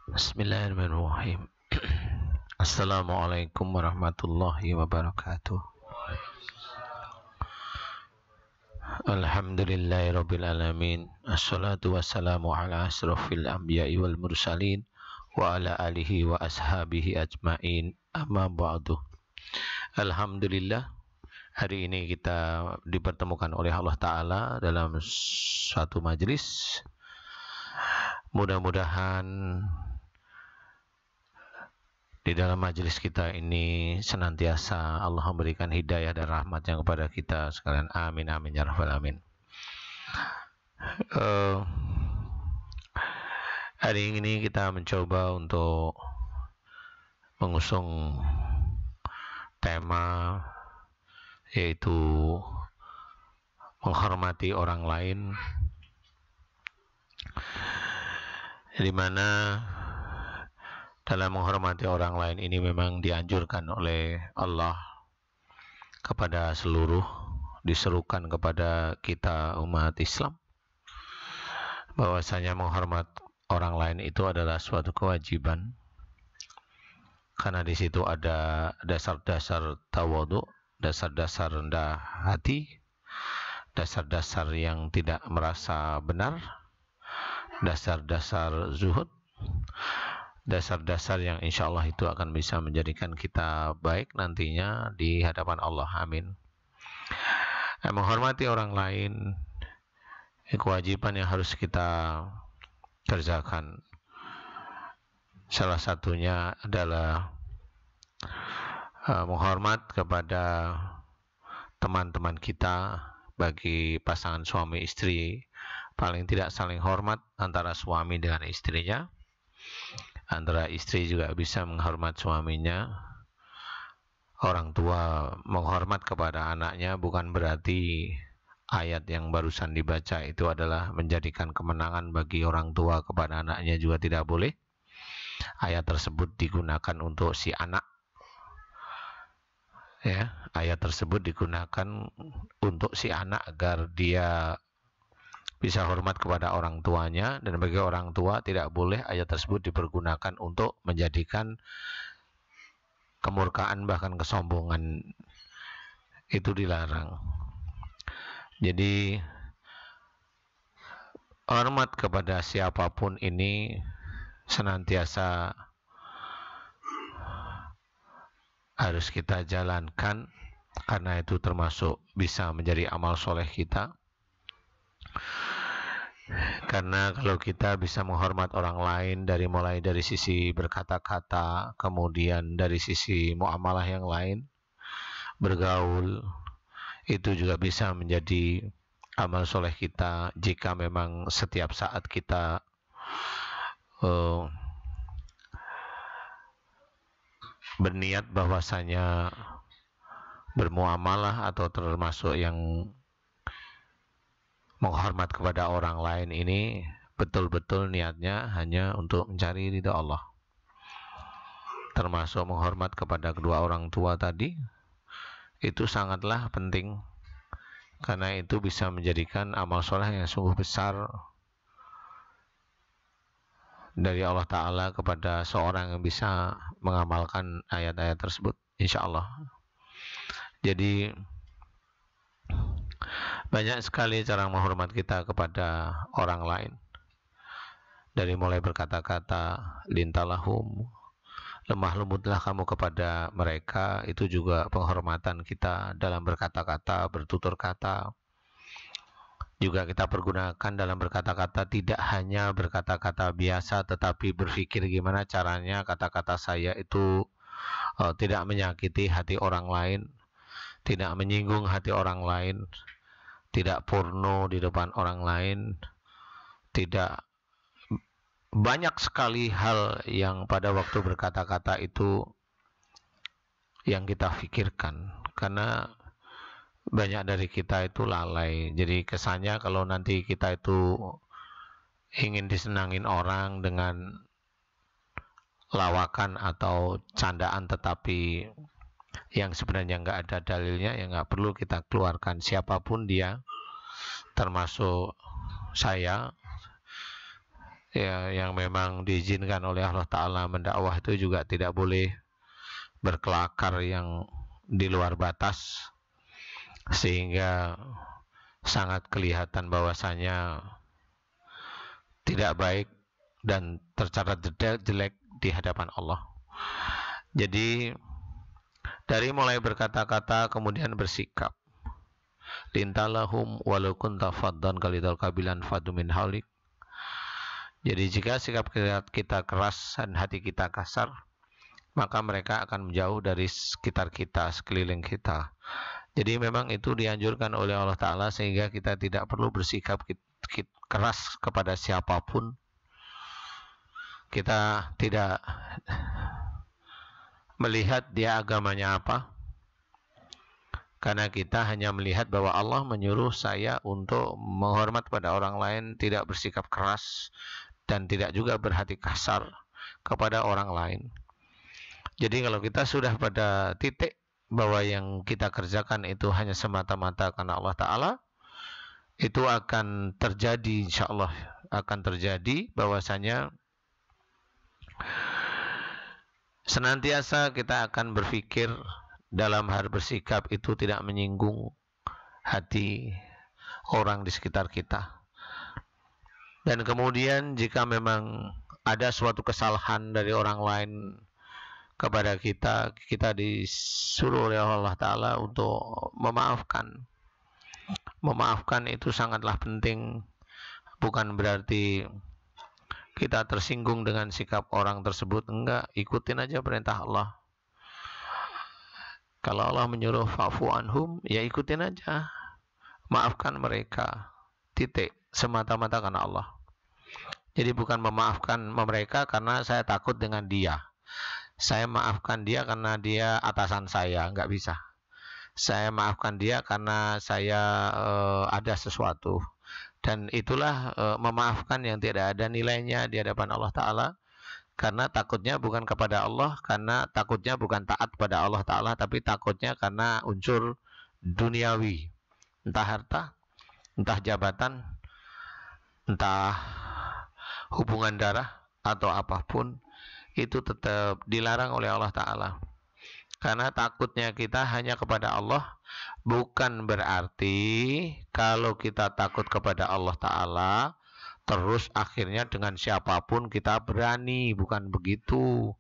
Bismillahirrahmanirrahim. Assalamualaikum warahmatullahi wabarakatuh. Alhamdulillahirabbil alamin. Assalatu wassalamu ala asrofil anbiya'i wal mursalin wa ala alihi wa ashabihi ajmain. Amma ba'du. Alhamdulillah, hari ini kita dipertemukan oleh Allah Ta'ala dalam suatu majelis. Mudah-mudahan di dalam majelis kita ini senantiasa Allah memberikan hidayah dan rahmatnya kepada kita sekalian. Amin amin ya rabbal alamin. Hari ini kita mencoba untuk mengusung tema yaitu menghormati orang lain, di mana dalam menghormati orang lain ini memang dianjurkan oleh Allah kepada seluruh, diserukan kepada kita umat Islam bahwasanya menghormat orang lain itu adalah suatu kewajiban, karena di situ ada dasar-dasar tawadhu, dasar-dasar rendah hati, dasar-dasar yang tidak merasa benar, dasar-dasar zuhud, dasar-dasar yang insya Allah itu akan bisa menjadikan kita baik nantinya di hadapan Allah. Amin. Menghormati orang lain kewajiban yang harus kita kerjakan. Salah satunya adalah menghormat kepada teman-teman kita. Bagi pasangan suami istri, paling tidak saling hormat antara suami dengan istrinya, antara istri juga bisa menghormat suaminya. Orang tua menghormat kepada anaknya bukan berarti ayat yang barusan dibaca itu adalah menjadikan kemenangan bagi orang tua kepada anaknya, juga tidak boleh. Ayat tersebut digunakan untuk si anak, ya, ayat tersebut digunakan untuk si anak agar dia bisa hormat kepada orang tuanya, dan bagi orang tua tidak boleh ayat tersebut dipergunakan untuk menjadikan kemurkaan bahkan kesombongan. Itu dilarang. Jadi hormat kepada siapapun ini senantiasa harus kita jalankan, karena itu termasuk bisa menjadi amal soleh kita. Karena kalau kita bisa menghormat orang lain mulai dari sisi berkata-kata, kemudian dari sisi muamalah yang lain, bergaul, itu juga bisa menjadi amal soleh kita jika memang setiap saat kita berniat bahwasanya bermuamalah atau termasuk yang menghormat kepada orang lain ini betul-betul niatnya hanya untuk mencari ridha Allah. Termasuk menghormat kepada kedua orang tua tadi, itu sangatlah penting, karena itu bisa menjadikan amal soleh yang sungguh besar dari Allah Ta'ala kepada seorang yang bisa mengamalkan ayat-ayat tersebut, insya Allah. Jadi banyak sekali cara menghormat kita kepada orang lain, dari mulai berkata-kata, lintalahum, lemah lembutlah kamu kepada mereka, itu juga penghormatan kita dalam berkata-kata, bertutur kata. Juga kita pergunakan dalam berkata-kata, tidak hanya berkata-kata biasa, tetapi berpikir gimana caranya kata-kata saya itu tidak menyakiti hati orang lain, tidak menyinggung hati orang lain, tidak porno di depan orang lain, tidak, banyak sekali hal yang pada waktu berkata-kata itu yang kita pikirkan, karena banyak dari kita itu lalai. Jadi kesannya kalau nanti kita itu ingin disenangin orang dengan lawakan atau candaan, tetapi yang sebenarnya nggak ada dalilnya, yang nggak perlu kita keluarkan siapapun dia, termasuk saya. ya yang memang diizinkan oleh Allah Ta'ala mendakwah itu juga tidak boleh berkelakar yang di luar batas, sehingga sangat kelihatan bahwasanya tidak baik dan tercatat jelek di hadapan Allah. Jadi dari mulai berkata-kata kemudian bersikap, lintalahum walau kunta faddan kalidal kabilan fadu min halik. Jadi jika sikap kita keras dan hati kita kasar, maka mereka akan menjauh dari sekitar kita, sekeliling kita. Jadi memang itu dianjurkan oleh Allah Ta'ala, sehingga kita tidak perlu bersikap keras kepada siapapun. Kita tidak melihat dia agamanya apa, karena kita hanya melihat bahwa Allah menyuruh saya untuk menghormat pada orang lain, tidak bersikap keras dan tidak juga berhati kasar kepada orang lain. Jadi kalau kita sudah pada titik bahwa yang kita kerjakan itu hanya semata-mata karena Allah Ta'ala, itu akan terjadi, insya Allah akan terjadi bahwasanya senantiasa kita akan berpikir dalam hal bersikap itu tidak menyinggung hati orang di sekitar kita. Dan kemudian jika memang ada suatu kesalahan dari orang lain kepada kita, kita disuruh oleh Allah Ta'ala untuk memaafkan. Memaafkan itu sangatlah penting. Bukan berarti kita tersinggung dengan sikap orang tersebut. Enggak, ikutin aja perintah Allah. Kalau Allah menyuruh fa'fu anhum, ya ikutin aja. Maafkan mereka. Titik. Semata-mata karena Allah. Jadi bukan memaafkan mereka karena saya takut dengan dia. Saya maafkan dia karena dia atasan saya. Enggak bisa. Saya maafkan dia karena saya ada sesuatu. Dan itulah memaafkan yang tidak ada nilainya di hadapan Allah Ta'ala. Karena takutnya bukan kepada Allah, karena takutnya bukan taat pada Allah Ta'ala, tapi takutnya karena unsur duniawi. Entah harta, entah jabatan, entah hubungan darah, atau apapun, itu tetap dilarang oleh Allah Ta'ala. Karena takutnya kita hanya kepada Allah, bukan berarti kalau kita takut kepada Allah Ta'ala terus akhirnya dengan siapapun kita berani, bukan begitu.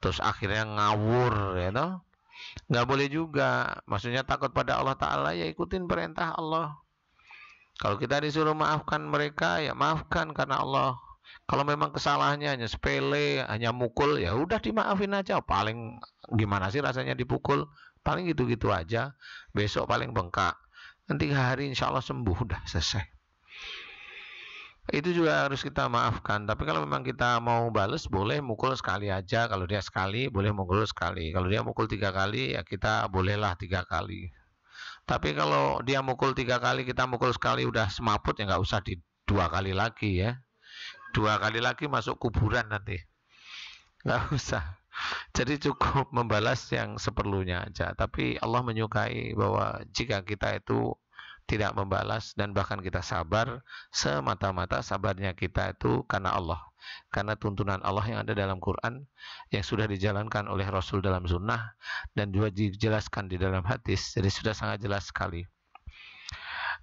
Terus akhirnya ngawur, ya toh? Nggak boleh juga. Maksudnya takut pada Allah Ta'ala, ya ikutin perintah Allah. Kalau kita disuruh maafkan mereka, ya maafkan karena Allah. Kalau memang kesalahannya hanya sepele, hanya mukul, ya udah dimaafin aja. Paling gimana sih rasanya dipukul? Paling gitu-gitu aja. Besok paling bengkak. Nanti hari insya Allah sembuh, udah selesai. Itu juga harus kita maafkan. Tapi kalau memang kita mau bales, boleh mukul sekali aja. Kalau dia sekali, boleh mukul sekali. Kalau dia mukul 3 kali, ya kita bolehlah 3 kali. Tapi kalau dia mukul 3 kali, kita mukul sekali, udah semaput, ya nggak usah 2 kali lagi ya. 2 kali lagi masuk kuburan nanti. Nggak usah. Jadi cukup membalas yang seperlunya aja. Tapi Allah menyukai bahwa jika kita itu tidak membalas dan bahkan kita sabar, semata-mata sabarnya kita itu karena Allah. Karena tuntunan Allah yang ada dalam Quran, yang sudah dijalankan oleh Rasul dalam sunnah, dan juga dijelaskan di dalam hadis. Jadi sudah sangat jelas sekali.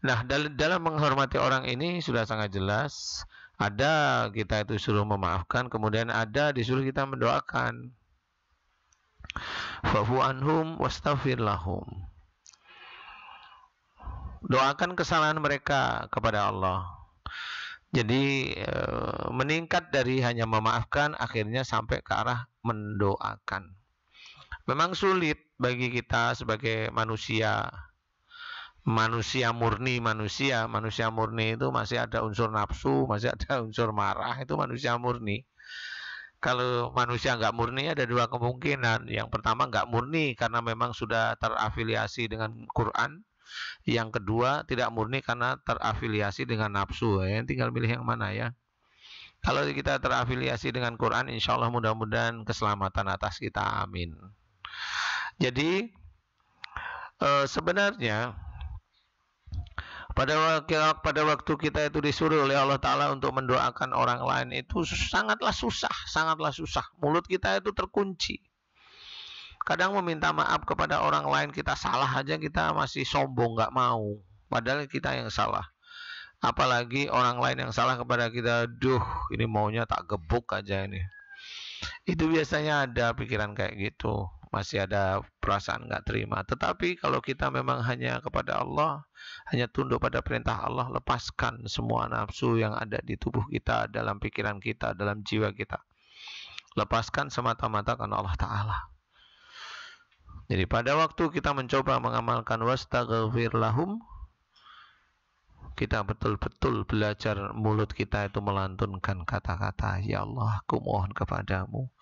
Nah, dalam menghormati orang ini sudah sangat jelas. Ada kita itu suruh memaafkan, kemudian ada disuruh kita mendoakan. Fa'fu anhum wastaghfir lahum. Doakan kesalahan mereka kepada Allah. Jadi meningkat dari hanya memaafkan, akhirnya sampai ke arah mendoakan. Memang sulit bagi kita sebagai manusia murni, manusia murni itu masih ada unsur nafsu, masih ada unsur marah, itu manusia murni. Kalau manusia nggak murni ada 2 kemungkinan. Yang pertama nggak murni karena memang sudah terafiliasi dengan Quran. Yang kedua tidak murni karena terafiliasi dengan nafsu. Ya, tinggal pilih yang mana ya. Kalau kita terafiliasi dengan Quran, insya Allah mudah-mudahan keselamatan atas kita, amin. Jadi sebenarnya Pada waktu kita itu disuruh oleh Allah Ta'ala untuk mendoakan orang lain itu sangatlah susah, sangatlah susah. Mulut kita itu terkunci. Kadang meminta maaf kepada orang lain, kita salah aja kita masih sombong, nggak mau. Padahal kita yang salah. Apalagi orang lain yang salah kepada kita, duh ini maunya tak gebuk aja ini. Itu biasanya ada pikiran kayak gitu, masih ada perasaan nggak terima. Tetapi kalau kita memang hanya kepada Allah, hanya tunduk pada perintah Allah, lepaskan semua nafsu yang ada di tubuh kita, dalam pikiran kita, dalam jiwa kita. Lepaskan semata-mata karena Allah Ta'ala. Jadi pada waktu kita mencoba mengamalkan wastaghfir lahum, kita betul-betul belajar mulut kita itu melantunkan kata-kata, ya Allah, aku mohon kepadamu,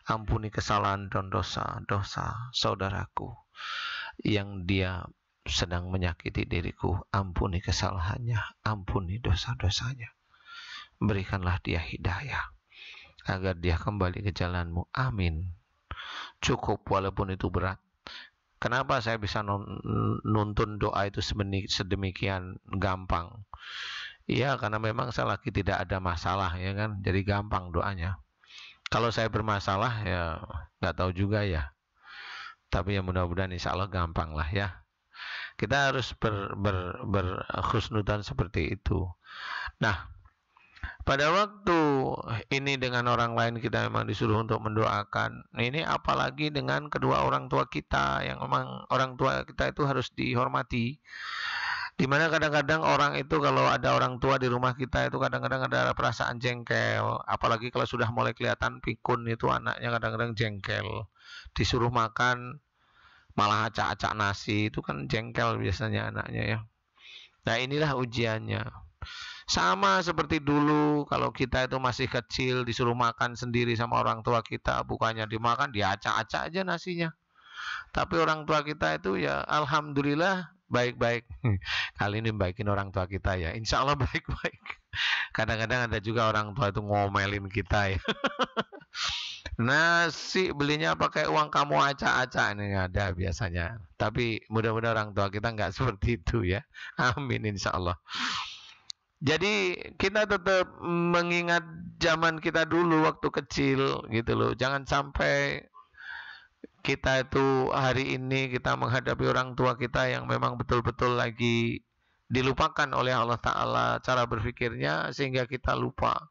ampuni kesalahan dan dosa-dosa saudaraku yang dia sedang menyakiti diriku, ampuni kesalahannya, ampuni dosa-dosanya, berikanlah dia hidayah agar dia kembali ke jalanmu, amin. Cukup walaupun itu berat. Kenapa saya bisa nuntun doa itu sedemikian gampang? Ya karena memang saya lagi tidak ada masalah, ya kan, jadi gampang doanya. Kalau saya bermasalah ya nggak tahu juga ya. Tapi ya mudah-mudahan insya Allah gampang lah ya. Kita harus berkhusnudan seperti itu. Nah, pada waktu ini dengan orang lain kita memang disuruh untuk mendoakan. Ini apalagi dengan kedua orang tua kita, yang memang orang tua kita itu harus dihormati. Dimana kadang-kadang orang itu kalau ada orang tua di rumah kita itu kadang-kadang ada perasaan jengkel. Apalagi kalau sudah mulai kelihatan pikun itu anaknya kadang-kadang jengkel. Disuruh makan malah acak-acak nasi, itu kan jengkel biasanya anaknya ya. Nah inilah ujiannya. Sama seperti dulu kalau kita itu masih kecil disuruh makan sendiri sama orang tua kita, bukannya dimakan diacak-acak aja nasinya. Tapi orang tua kita itu ya alhamdulillah baik-baik. Kali ini baikin orang tua kita ya, insya Allah baik-baik. Kadang-kadang ada juga orang tua itu ngomelin kita ya. Nasi belinya pakai uang kamu acak-acak, ini ada biasanya. Tapi mudah-mudahan orang tua kita nggak seperti itu ya. Amin insya Allah. Jadi kita tetap mengingat zaman kita dulu waktu kecil gitu loh. Jangan sampai kita itu hari ini kita menghadapi orang tua kita yang memang betul-betul lagi dilupakan oleh Allah Ta'ala cara berpikirnya, sehingga kita lupa.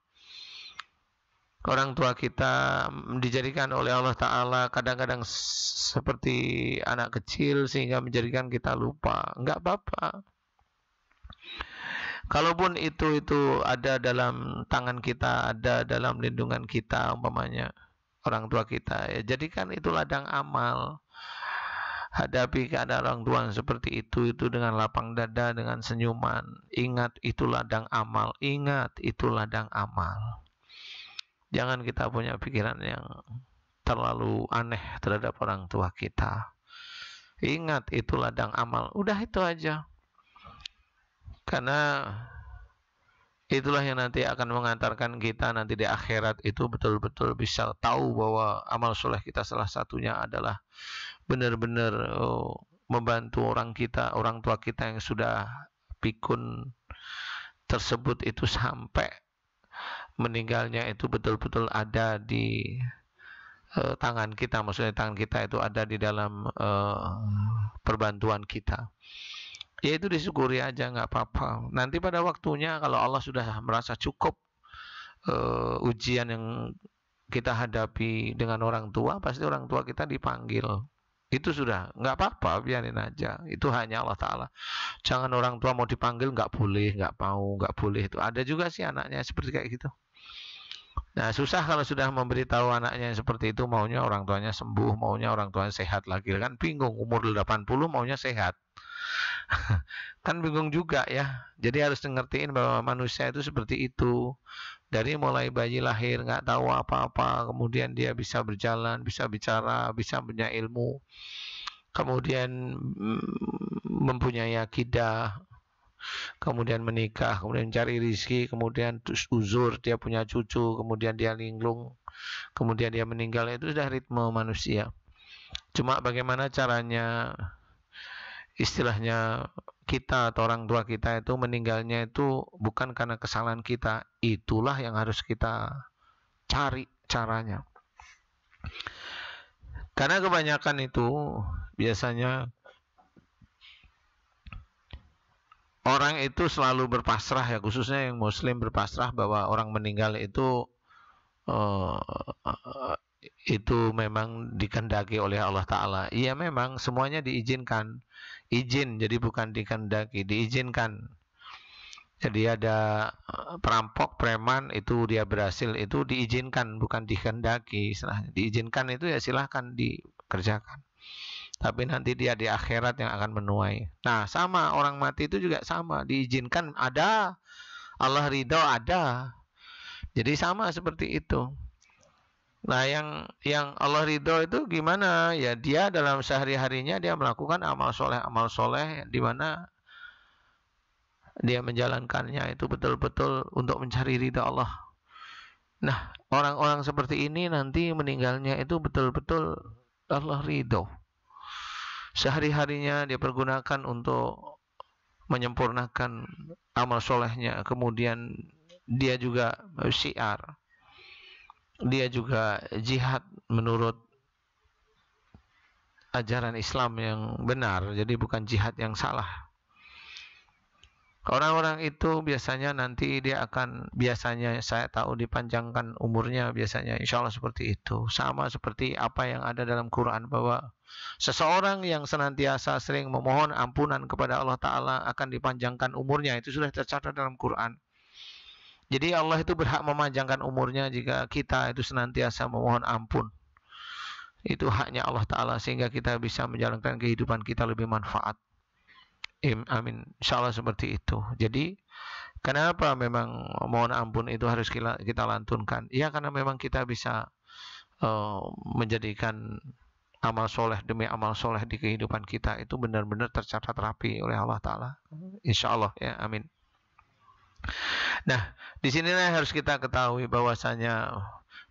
Orang tua kita dijadikan oleh Allah Ta'ala kadang-kadang seperti anak kecil sehingga menjadikan kita lupa. Enggak apa-apa. Kalaupun itu ada dalam tangan kita, ada dalam lindungan kita, umpamanya orang tua kita, ya jadikan itu ladang amal. Hadapi keadaan orang tua seperti itu dengan lapang dada, dengan senyuman. Ingat itu ladang amal, ingat itu ladang amal. Jangan kita punya pikiran yang terlalu aneh terhadap orang tua kita. Ingat itu ladang amal, udah itu aja. Karena itulah yang nanti akan mengantarkan kita nanti di akhirat itu betul-betul bisa tahu bahwa amal soleh kita salah satunya adalah benar-benar membantu orang tua kita yang sudah pikun tersebut itu sampai meninggalnya itu betul-betul ada di tangan kita. Maksudnya tangan kita itu ada di dalam perbantuan kita. Ya itu disyukuri aja, nggak apa-apa. Nanti pada waktunya kalau Allah sudah merasa cukup ujian yang kita hadapi dengan orang tua, pasti orang tua kita dipanggil. Itu sudah nggak apa-apa, biarin aja. Itu hanya Allah Ta'ala. Jangan orang tua mau dipanggil nggak boleh, nggak mau, nggak boleh. Itu ada juga sih anaknya seperti kayak gitu. Nah susah kalau sudah memberitahu anaknya seperti itu, maunya orang tuanya sembuh, maunya orang tuanya sehat lagi. Kan bingung, umur 80 maunya sehat. Kan bingung juga ya. Jadi harus ngertiin bahwa manusia itu seperti itu. Dari mulai bayi lahir nggak tahu apa-apa, kemudian dia bisa berjalan, bisa bicara, bisa punya ilmu, kemudian mempunyai akidah, kemudian menikah, kemudian cari rizki, kemudian uzur, dia punya cucu, kemudian dia linglung, kemudian dia meninggal. Itu sudah ritme manusia. Cuma bagaimana caranya istilahnya kita atau orang tua kita itu meninggalnya itu bukan karena kesalahan kita, itulah yang harus kita cari caranya. Karena kebanyakan itu biasanya orang itu selalu berpasrah ya, khususnya yang muslim berpasrah bahwa orang meninggal itu memang dikehendaki oleh Allah Ta'ala. Iya memang semuanya diizinkan. Izin, jadi bukan dikehendaki, diizinkan. Jadi ada perampok, preman, itu dia berhasil, itu diizinkan, bukan dikehendaki. Diizinkan itu ya silahkan dikerjakan. Tapi nanti dia di akhirat yang akan menuai. Nah sama, orang mati itu juga sama, diizinkan ada, Allah ridho ada. Jadi sama seperti itu. Nah yang Allah ridho itu gimana? Ya dia dalam sehari-harinya dia melakukan amal soleh di mana dia menjalankannya itu betul-betul untuk mencari ridho Allah. Nah orang-orang seperti ini nanti meninggalnya itu betul-betul Allah ridho. Sehari-harinya dia pergunakan untuk menyempurnakan amal solehnya. Kemudian dia juga syiar, dia juga jihad menurut ajaran Islam yang benar, jadi bukan jihad yang salah. Orang-orang itu biasanya nanti dia akan, biasanya saya tahu dipanjangkan umurnya, biasanya insya Allah seperti itu. Sama seperti apa yang ada dalam Quran, bahwa seseorang yang senantiasa sering memohon ampunan kepada Allah Ta'ala akan dipanjangkan umurnya. Itu sudah tercatat dalam Quran. Jadi Allah itu berhak memanjangkan umurnya jika kita itu senantiasa memohon ampun. Itu haknya Allah Ta'ala, sehingga kita bisa menjalankan kehidupan kita lebih manfaat. Amin. Insyaallah seperti itu. Jadi kenapa memang mohon ampun itu harus kita lantunkan? Ya karena memang kita bisa menjadikan amal soleh demi amal soleh di kehidupan kita itu benar-benar tercatat rapi oleh Allah Ta'ala. Insyaallah ya, amin. Nah, disinilah harus kita ketahui bahwasanya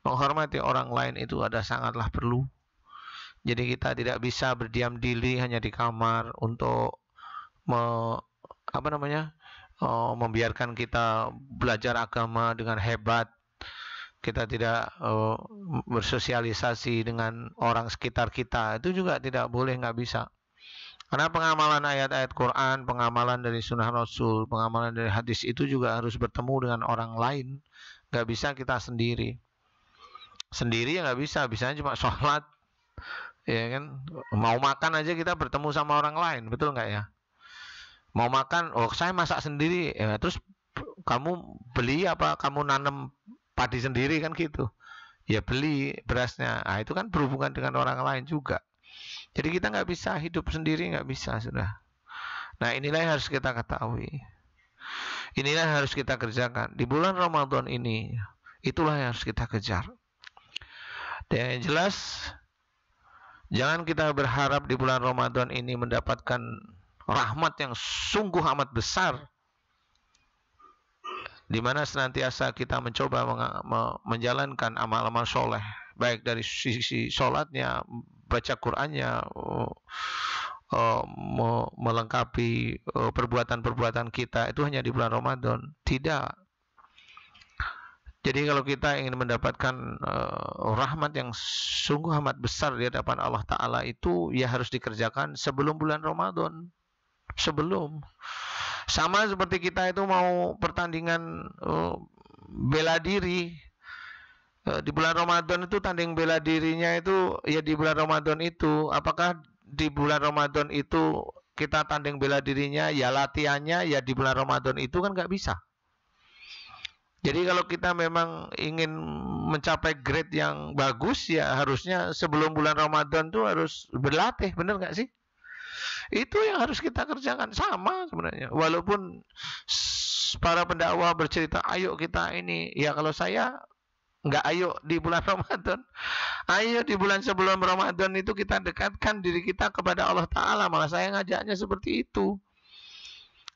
menghormati orang lain itu sangatlah perlu. Jadi kita tidak bisa berdiam diri hanya di kamar untuk membiarkan kita belajar agama dengan hebat. Kita tidak bersosialisasi dengan orang sekitar kita, itu juga tidak boleh, nggak bisa. Karena pengamalan ayat-ayat Quran, pengamalan dari sunnah Rasul, pengamalan dari hadis itu juga harus bertemu dengan orang lain. Nggak bisa kita sendiri. Sendiri ya nggak bisa, bisanya cuma sholat, ya kan. Mau makan aja kita bertemu sama orang lain, betul nggak ya? Mau makan, oh saya masak sendiri, ya, terus kamu beli apa? Kamu nanam padi sendiri kan gitu? Ya beli berasnya. Nah, itu kan berhubungan dengan orang lain juga. Jadi kita nggak bisa hidup sendiri, nggak bisa sudah. Nah inilah yang harus kita ketahui. Inilah yang harus kita kerjakan di bulan Ramadan ini. Itulah yang harus kita kejar. Dan yang jelas, jangan kita berharap di bulan Ramadan ini mendapatkan rahmat yang sungguh amat besar, di mana senantiasa kita mencoba menjalankan amal-amal soleh, baik dari sisi sholatnya, baca Qur'annya, melengkapi perbuatan-perbuatan kita itu hanya di bulan Ramadan. Tidak. Jadi kalau kita ingin mendapatkan rahmat yang sungguh amat besar di hadapan Allah Ta'ala itu, ya harus dikerjakan sebelum bulan Ramadan. Sebelum. Sama seperti kita itu mau pertandingan bela diri. Di bulan Ramadan itu tanding bela dirinya itu ya di bulan Ramadan itu. Apakah di bulan Ramadan itu kita tanding bela dirinya, ya latihannya ya di bulan Ramadan itu, kan nggak bisa. Jadi kalau kita memang ingin mencapai grade yang bagus, ya harusnya sebelum bulan Ramadan tuh harus berlatih, benar nggak sih? Itu yang harus kita kerjakan. Sama sebenarnya. Walaupun para pendakwah bercerita, ayo kita ini, ya kalau saya nggak ayo di bulan Ramadan, ayo di bulan sebelum Ramadan itu kita dekatkan diri kita kepada Allah Ta'ala. Malah saya ngajaknya seperti itu.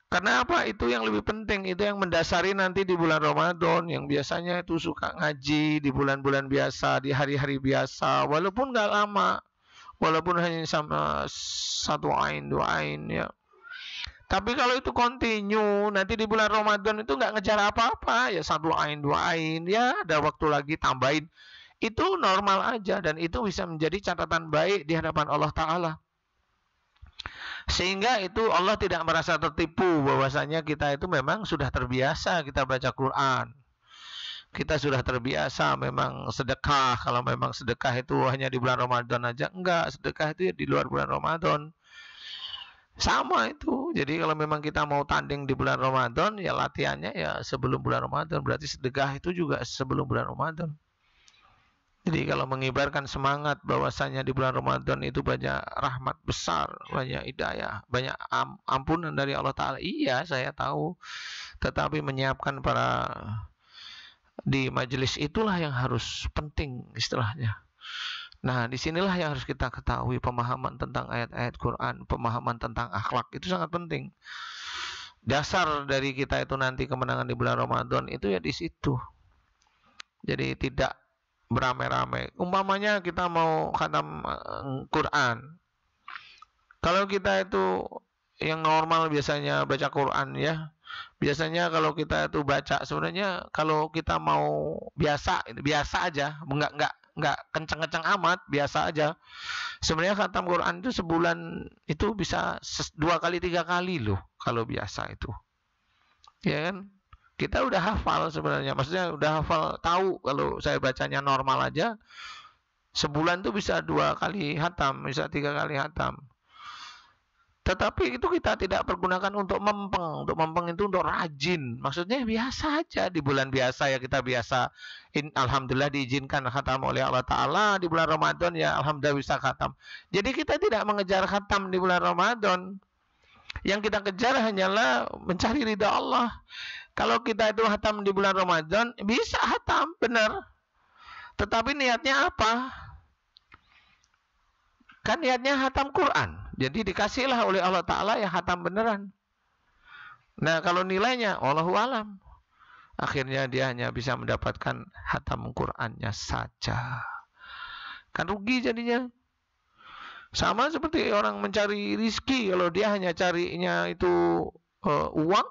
Karena apa? Itu yang lebih penting, itu yang mendasari nanti di bulan Ramadan, yang biasanya itu suka ngaji di bulan-bulan biasa, di hari-hari biasa, walaupun nggak lama, walaupun hanya sama satu ain, dua ain ya. Tapi kalau itu continue, nanti di bulan Ramadan itu nggak ngejar apa-apa, ya satu ain, dua ain, ya ada waktu lagi tambahin. Itu normal aja dan itu bisa menjadi catatan baik di hadapan Allah Ta'ala. Sehingga itu Allah tidak merasa tertipu bahwasanya kita itu memang sudah terbiasa kita baca Quran. Kita sudah terbiasa memang sedekah. Kalau memang sedekah itu hanya di bulan Ramadan aja, enggak, sedekah itu ya di luar bulan Ramadan. Sama itu. Jadi kalau memang kita mau tanding di bulan Ramadan, ya latihannya ya sebelum bulan Ramadan. Berarti sedekah itu juga sebelum bulan Ramadan. Jadi kalau mengibarkan semangat bahwasanya di bulan Ramadan itu banyak rahmat besar, banyak hidayah, banyak ampunan dari Allah Ta'ala. Iya, saya tahu. Tetapi menyiapkan para di majelis itulah yang harus penting istilahnya. Nah, disinilah yang harus kita ketahui, pemahaman tentang ayat-ayat Quran, pemahaman tentang akhlak itu sangat penting. Dasar dari kita itu nanti kemenangan di bulan Ramadan itu ya di situ. Jadi tidak beramai-ramai. Umpamanya kita mau khatam Quran. Kalau kita itu yang normal biasanya baca Quran ya. Biasanya kalau kita itu baca sebenarnya kalau kita mau biasa aja, enggak kenceng-kenceng amat, biasa aja. Sebenarnya khatam Quran itu sebulan itu bisa 2 kali 3 kali loh kalau biasa itu. Ya kan? Kita udah hafal sebenarnya. Maksudnya udah hafal, tahu kalau saya bacanya normal aja sebulan tuh bisa 2 kali khatam, bisa 3 kali khatam. Tetapi itu kita tidak pergunakan untuk mempeng. Untuk mempeng itu untuk rajin. Maksudnya biasa aja. Di bulan biasa ya kita biasa. Alhamdulillah diizinkan khatam oleh Allah Ta'ala. Di bulan Ramadan ya alhamdulillah bisa khatam. Jadi kita tidak mengejar khatam di bulan Ramadan. Yang kita kejar hanyalah mencari ridha Allah. Kalau kita itu khatam di bulan Ramadan, bisa khatam, benar. Tetapi niatnya apa? Kan niatnya khatam Quran. Jadi dikasihlah oleh Allah Ta'ala ya khatam beneran. Nah kalau nilainya Allahu alam. Akhirnya dia hanya bisa mendapatkan khatam Qurannya saja. Kan rugi jadinya. Sama seperti orang mencari rizki. Kalau dia hanya carinya itu uang.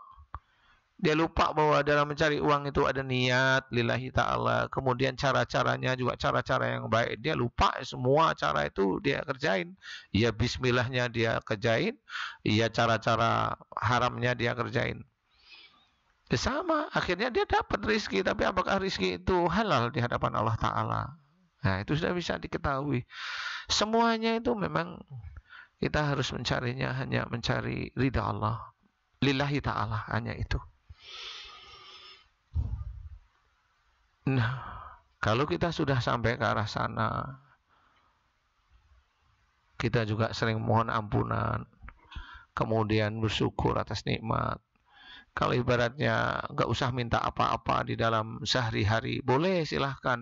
Dia lupa bahwa dalam mencari uang itu ada niat lillahi ta'ala. Kemudian cara-caranya juga cara-cara yang baik. Dia lupa semua cara itu dia kerjain. Ya bismillahnya dia kerjain. Ya cara-cara haramnya dia kerjain. Sama, akhirnya dia dapat rizki. Tapi apakah rizki itu halal di hadapan Allah Ta'ala? Nah itu sudah bisa diketahui. Semuanya itu memang kita harus mencarinya hanya mencari ridha Allah. Lillahi ta'ala, hanya itu. Nah, kalau kita sudah sampai ke arah sana, kita juga sering mohon ampunan, kemudian bersyukur atas nikmat. Kalau ibaratnya nggak usah minta apa-apa di dalam sehari-hari, boleh silahkan.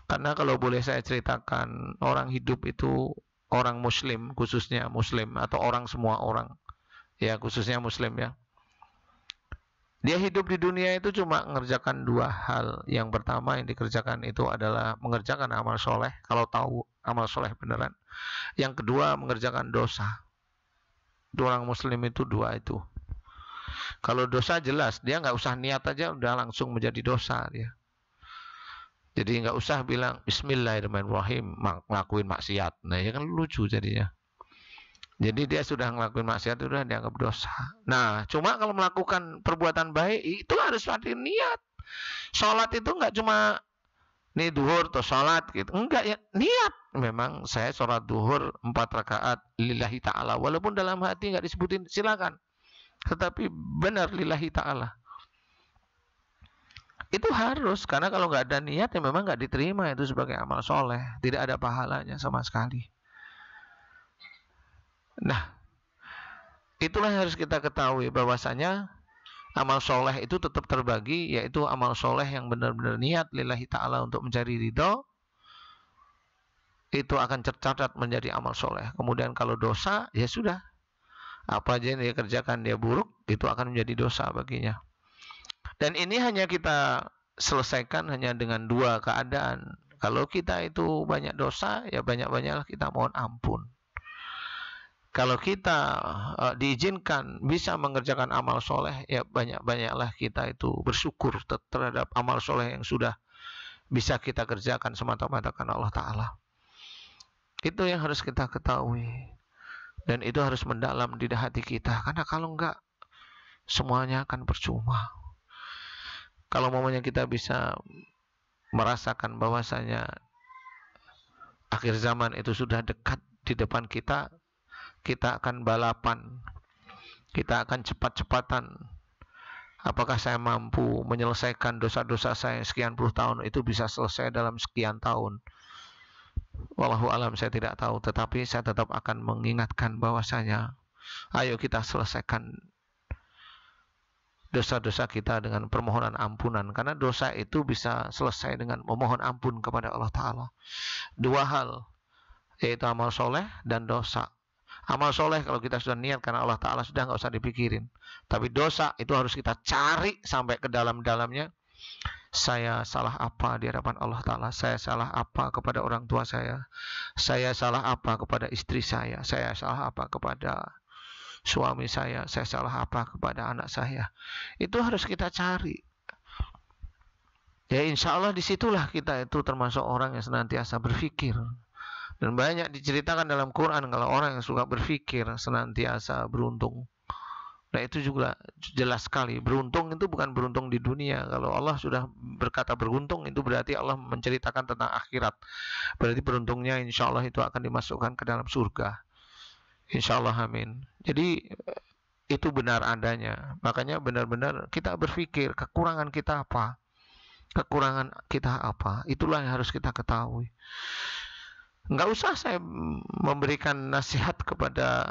Karena kalau boleh saya ceritakan, orang hidup itu orang muslim, khususnya muslim, atau orang semua orang, ya khususnya muslim ya. Dia hidup di dunia itu cuma mengerjakan 2 hal. Yang pertama yang dikerjakan itu adalah mengerjakan amal soleh, kalau tahu amal soleh beneran. Yang kedua mengerjakan dosa. Orang muslim itu 2 itu. Kalau dosa jelas, dia nggak usah niat aja udah langsung menjadi dosa dia. Jadi nggak usah bilang Bismillahirrahmanirrahim ngelakuin maksiat. Nah ya kan lucu jadinya. Jadi dia sudah ngelakuin maksiat itu sudah dianggap dosa. Nah, cuma kalau melakukan perbuatan baik itu harus ada niat. Sholat itu nggak cuma nih duhur atau sholat gitu. Enggak ya, niat. Memang saya sholat duhur 4 rakaat lillahi ta'ala. Walaupun dalam hati nggak disebutin, silakan. Tetapi benar lillahi ta'ala. Itu harus, karena kalau nggak ada niat ya memang nggak diterima itu sebagai amal soleh. Tidak ada pahalanya sama sekali. Nah, itulah yang harus kita ketahui bahwasanya amal soleh itu tetap terbagi, yaitu amal soleh yang benar-benar niat lillahi ta'ala untuk mencari ridho, itu akan tercatat menjadi amal soleh. Kemudian kalau dosa, ya sudah, apa aja yang dia kerjakan dia buruk, itu akan menjadi dosa baginya. Dan ini hanya kita selesaikan hanya dengan 2 keadaan. Kalau kita itu banyak dosa, ya banyak-banyaklah kita mohon ampun. Kalau kita diizinkan bisa mengerjakan amal soleh, ya banyak-banyaklah kita itu bersyukur terhadap amal soleh yang sudah bisa kita kerjakan semata-mata karena Allah Ta'ala. Itu yang harus kita ketahui. Dan itu harus mendalam di hati kita. Karena kalau enggak, semuanya akan percuma. Kalau momennya kita bisa merasakan bahwasanya akhir zaman itu sudah dekat di depan kita, kita akan balapan, kita akan cepat-cepatan. Apakah saya mampu menyelesaikan dosa-dosa saya sekian puluh tahun, itu bisa selesai dalam sekian tahun? Wallahu alam, saya tidak tahu, tetapi saya tetap akan mengingatkan bahwasanya ayo kita selesaikan dosa-dosa kita dengan permohonan ampunan, karena dosa itu bisa selesai dengan memohon ampun kepada Allah Ta'ala. Dua hal, yaitu amal soleh dan dosa. Amal soleh kalau kita sudah niat karena Allah Ta'ala sudah nggak usah dipikirin. Tapi dosa itu harus kita cari sampai ke dalam-dalamnya. Saya salah apa di hadapan Allah Ta'ala? Saya salah apa kepada orang tua saya? Saya salah apa kepada istri saya? Saya salah apa kepada suami saya salah apa kepada anak saya? Itu harus kita cari. Ya insya Allah disitulah kita itu termasuk orang yang senantiasa berpikir. Dan banyak diceritakan dalam Quran kalau orang yang suka berpikir senantiasa beruntung. Nah itu juga jelas sekali. Beruntung itu bukan beruntung di dunia. Kalau Allah sudah berkata beruntung, itu berarti Allah menceritakan tentang akhirat. Berarti beruntungnya insya Allah itu akan dimasukkan ke dalam surga. Insya Allah, amin. Jadi itu benar adanya. Makanya benar-benar kita berpikir kekurangan kita apa. Kekurangan kita apa. Itulah yang harus kita ketahui. Nggak usah saya memberikan nasihat kepada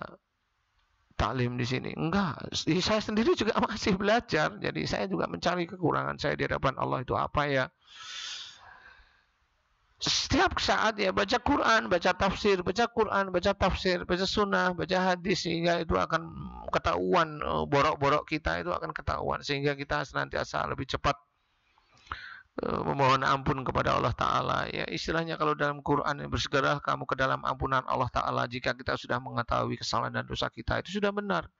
taklim di sini. Enggak. Saya sendiri juga masih belajar. Jadi saya juga mencari kekurangan saya di hadapan Allah itu apa ya. Setiap saat ya baca Quran, baca tafsir, baca Quran, baca tafsir, baca sunnah, baca hadis, sehingga itu akan ketahuan borok-borok kita itu akan ketahuan, sehingga kita senantiasa lebih cepat memohon ampun kepada Allah Ta'ala. Ya istilahnya kalau dalam Quran, bersegeralah kamu ke dalam ampunan Allah Ta'ala jika kita sudah mengetahui kesalahan dan dosa kita. Itu sudah benar.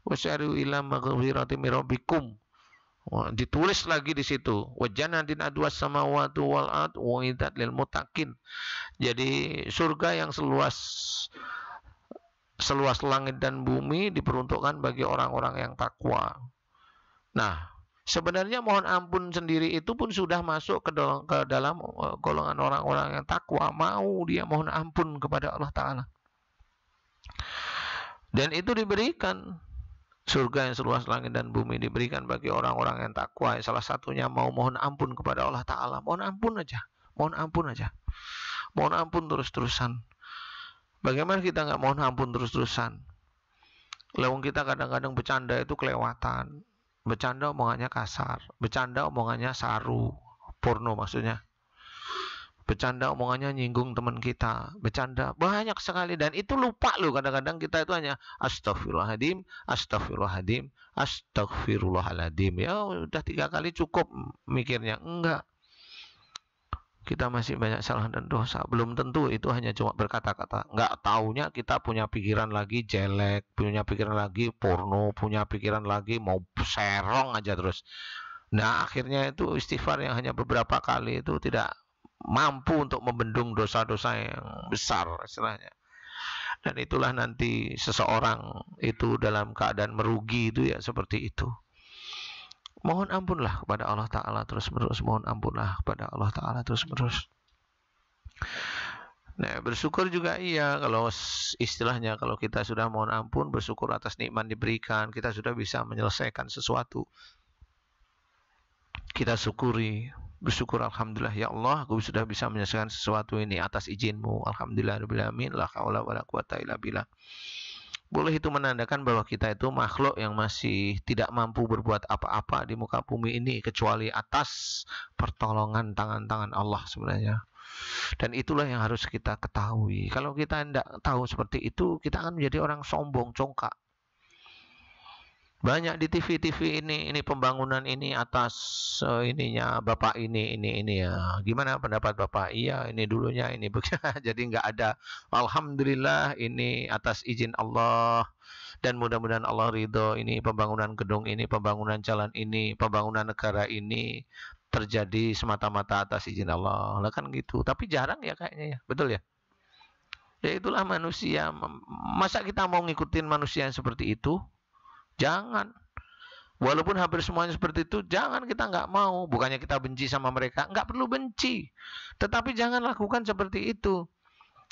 Wasyari'u ila maghfirati min rabbikum. Ditulis lagi di situ, wajanatin adwas samawati wal ard uiddat lil muttaqin. Jadi surga yang seluas langit dan bumi diperuntukkan bagi orang-orang yang takwa. Nah, sebenarnya mohon ampun sendiri itu pun sudah masuk ke dalam golongan orang-orang yang takwa. Mau dia mohon ampun kepada Allah Ta'ala. Dan itu diberikan. Surga yang seluas langit dan bumi diberikan bagi orang-orang yang takwa. Salah satunya mau mohon ampun kepada Allah Ta'ala. Mohon ampun aja. Mohon ampun aja. Mohon ampun terus-terusan. Bagaimana kita nggak mohon ampun terus-terusan? Lewung kita kadang-kadang bercanda itu kelewatan. Bercanda omongannya kasar. Bercanda omongannya saru. Porno maksudnya. Bercanda omongannya nyinggung teman kita. Bercanda banyak sekali. Dan itu lupa loh. Kadang-kadang kita itu hanya astagfirullahaladzim, astagfirullahaladzim, astagfirullahaladzim. Ya udah 3 kali cukup mikirnya. Enggak. Kita masih banyak salah dan dosa. Belum tentu itu hanya cuma berkata-kata. Enggak taunya kita punya pikiran lagi jelek. Punya pikiran lagi porno. Punya pikiran lagi mau serong aja terus. Nah akhirnya itu istighfar yang hanya beberapa kali itu tidak mampu untuk membendung dosa-dosa yang besar istilahnya. Dan itulah nanti seseorang itu dalam keadaan merugi itu ya seperti itu. Mohon ampunlah kepada Allah Ta'ala terus-menerus. Mohon ampunlah kepada Allah Ta'ala terus-menerus. Nah bersyukur juga iya. Kalau istilahnya kalau kita sudah mohon ampun, bersyukur atas nikmat diberikan, kita sudah bisa menyelesaikan sesuatu, kita syukuri. Bersyukur alhamdulillah ya Allah aku sudah bisa menyelesaikan sesuatu ini atas izinmu. Alhamdulillah rabbil la haula wala quwata illa billah. Boleh itu menandakan bahwa kita itu makhluk yang masih tidak mampu berbuat apa-apa di muka bumi ini kecuali atas pertolongan tangan-tangan Allah sebenarnya. Dan itulah yang harus kita ketahui. Kalau kita tidak tahu seperti itu, kita akan menjadi orang sombong, congkak. Banyak di TV-TV ini pembangunan ini atas ininya Bapak ini ya. Gimana pendapat Bapak? Iya, ini dulunya ini jadi nggak ada. Alhamdulillah ini atas izin Allah dan mudah-mudahan Allah ridho. Ini pembangunan gedung ini, pembangunan jalan ini, pembangunan negara ini terjadi semata-mata atas izin Allah. Lah kan gitu. Tapi jarang ya kayaknya ya. Betul ya? Ya itulah manusia. Masa kita mau ngikutin manusia yang seperti itu? Jangan. Walaupun hampir semuanya seperti itu, jangan, kita nggak mau. Bukannya kita benci sama mereka, nggak perlu benci. Tetapi jangan lakukan seperti itu.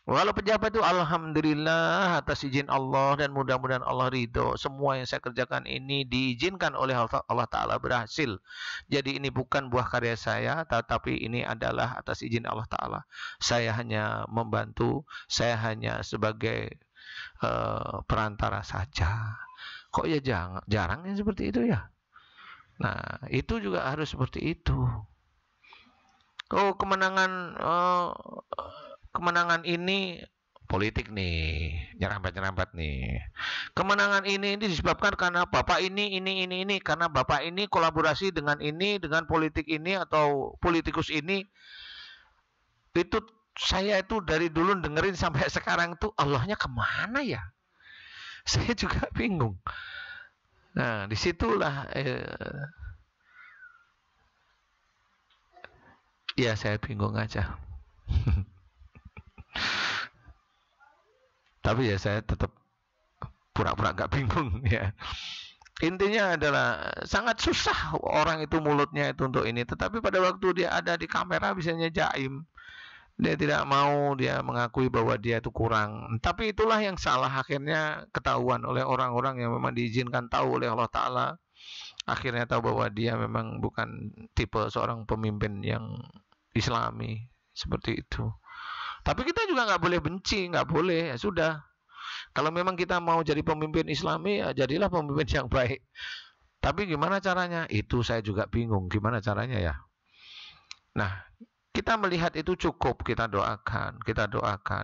Walau pejabat itu alhamdulillah atas izin Allah dan mudah-mudahan Allah ridho. Semua yang saya kerjakan ini diizinkan oleh Allah Ta'ala berhasil. Jadi ini bukan buah karya saya, tetapi ini adalah atas izin Allah Ta'ala. Saya hanya membantu, saya hanya sebagai perantara saja. Kok ya jarang yang seperti itu ya? Nah, itu juga harus seperti itu. Oh, kemenangan ini politik nih, nyerempet nih. Kemenangan ini disebabkan karena bapak ini, karena bapak ini kolaborasi dengan politik ini atau politikus ini. Itu saya itu dari dulu dengerin sampai sekarang tuh Allahnya kemana ya? Saya juga bingung. Nah, disitulah ya saya bingung aja. Tapi ya saya tetap pura-pura gak bingung ya. Intinya adalah sangat susah orang itu mulutnya itu untuk ini. Tetapi pada waktu dia ada di kamera bisanya jaim. Dia tidak mau, dia mengakui bahwa dia itu kurang. Tapi itulah yang salah, akhirnya ketahuan oleh orang-orang yang memang diizinkan tahu oleh Allah Ta'ala. Akhirnya tahu bahwa dia memang bukan tipe seorang pemimpin yang Islami seperti itu. Tapi kita juga nggak boleh benci, nggak boleh, ya sudah. Kalau memang kita mau jadi pemimpin Islami, ya jadilah pemimpin yang baik. Tapi gimana caranya? Itu saya juga bingung, gimana caranya ya. Nah, kita melihat itu cukup, kita doakan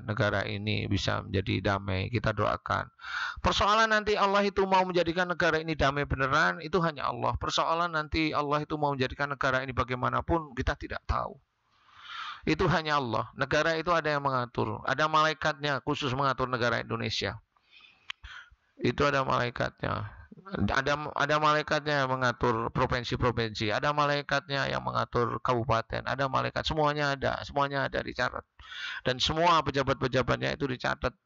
negara ini bisa menjadi damai, kita doakan. Persoalan nanti Allah itu mau menjadikan negara ini damai beneran, itu hanya Allah. Persoalan nanti Allah itu mau menjadikan negara ini bagaimanapun, kita tidak tahu. Itu hanya Allah. Negara itu ada yang mengatur, ada malaikatnya khusus mengatur negara Indonesia. Itu ada malaikatnya. Ada malaikatnya yang mengatur provinsi-provinsi, ada malaikatnya yang mengatur kabupaten, ada malaikat, semuanya ada dicatat. Dan semua pejabat-pejabatnya itu dicatat,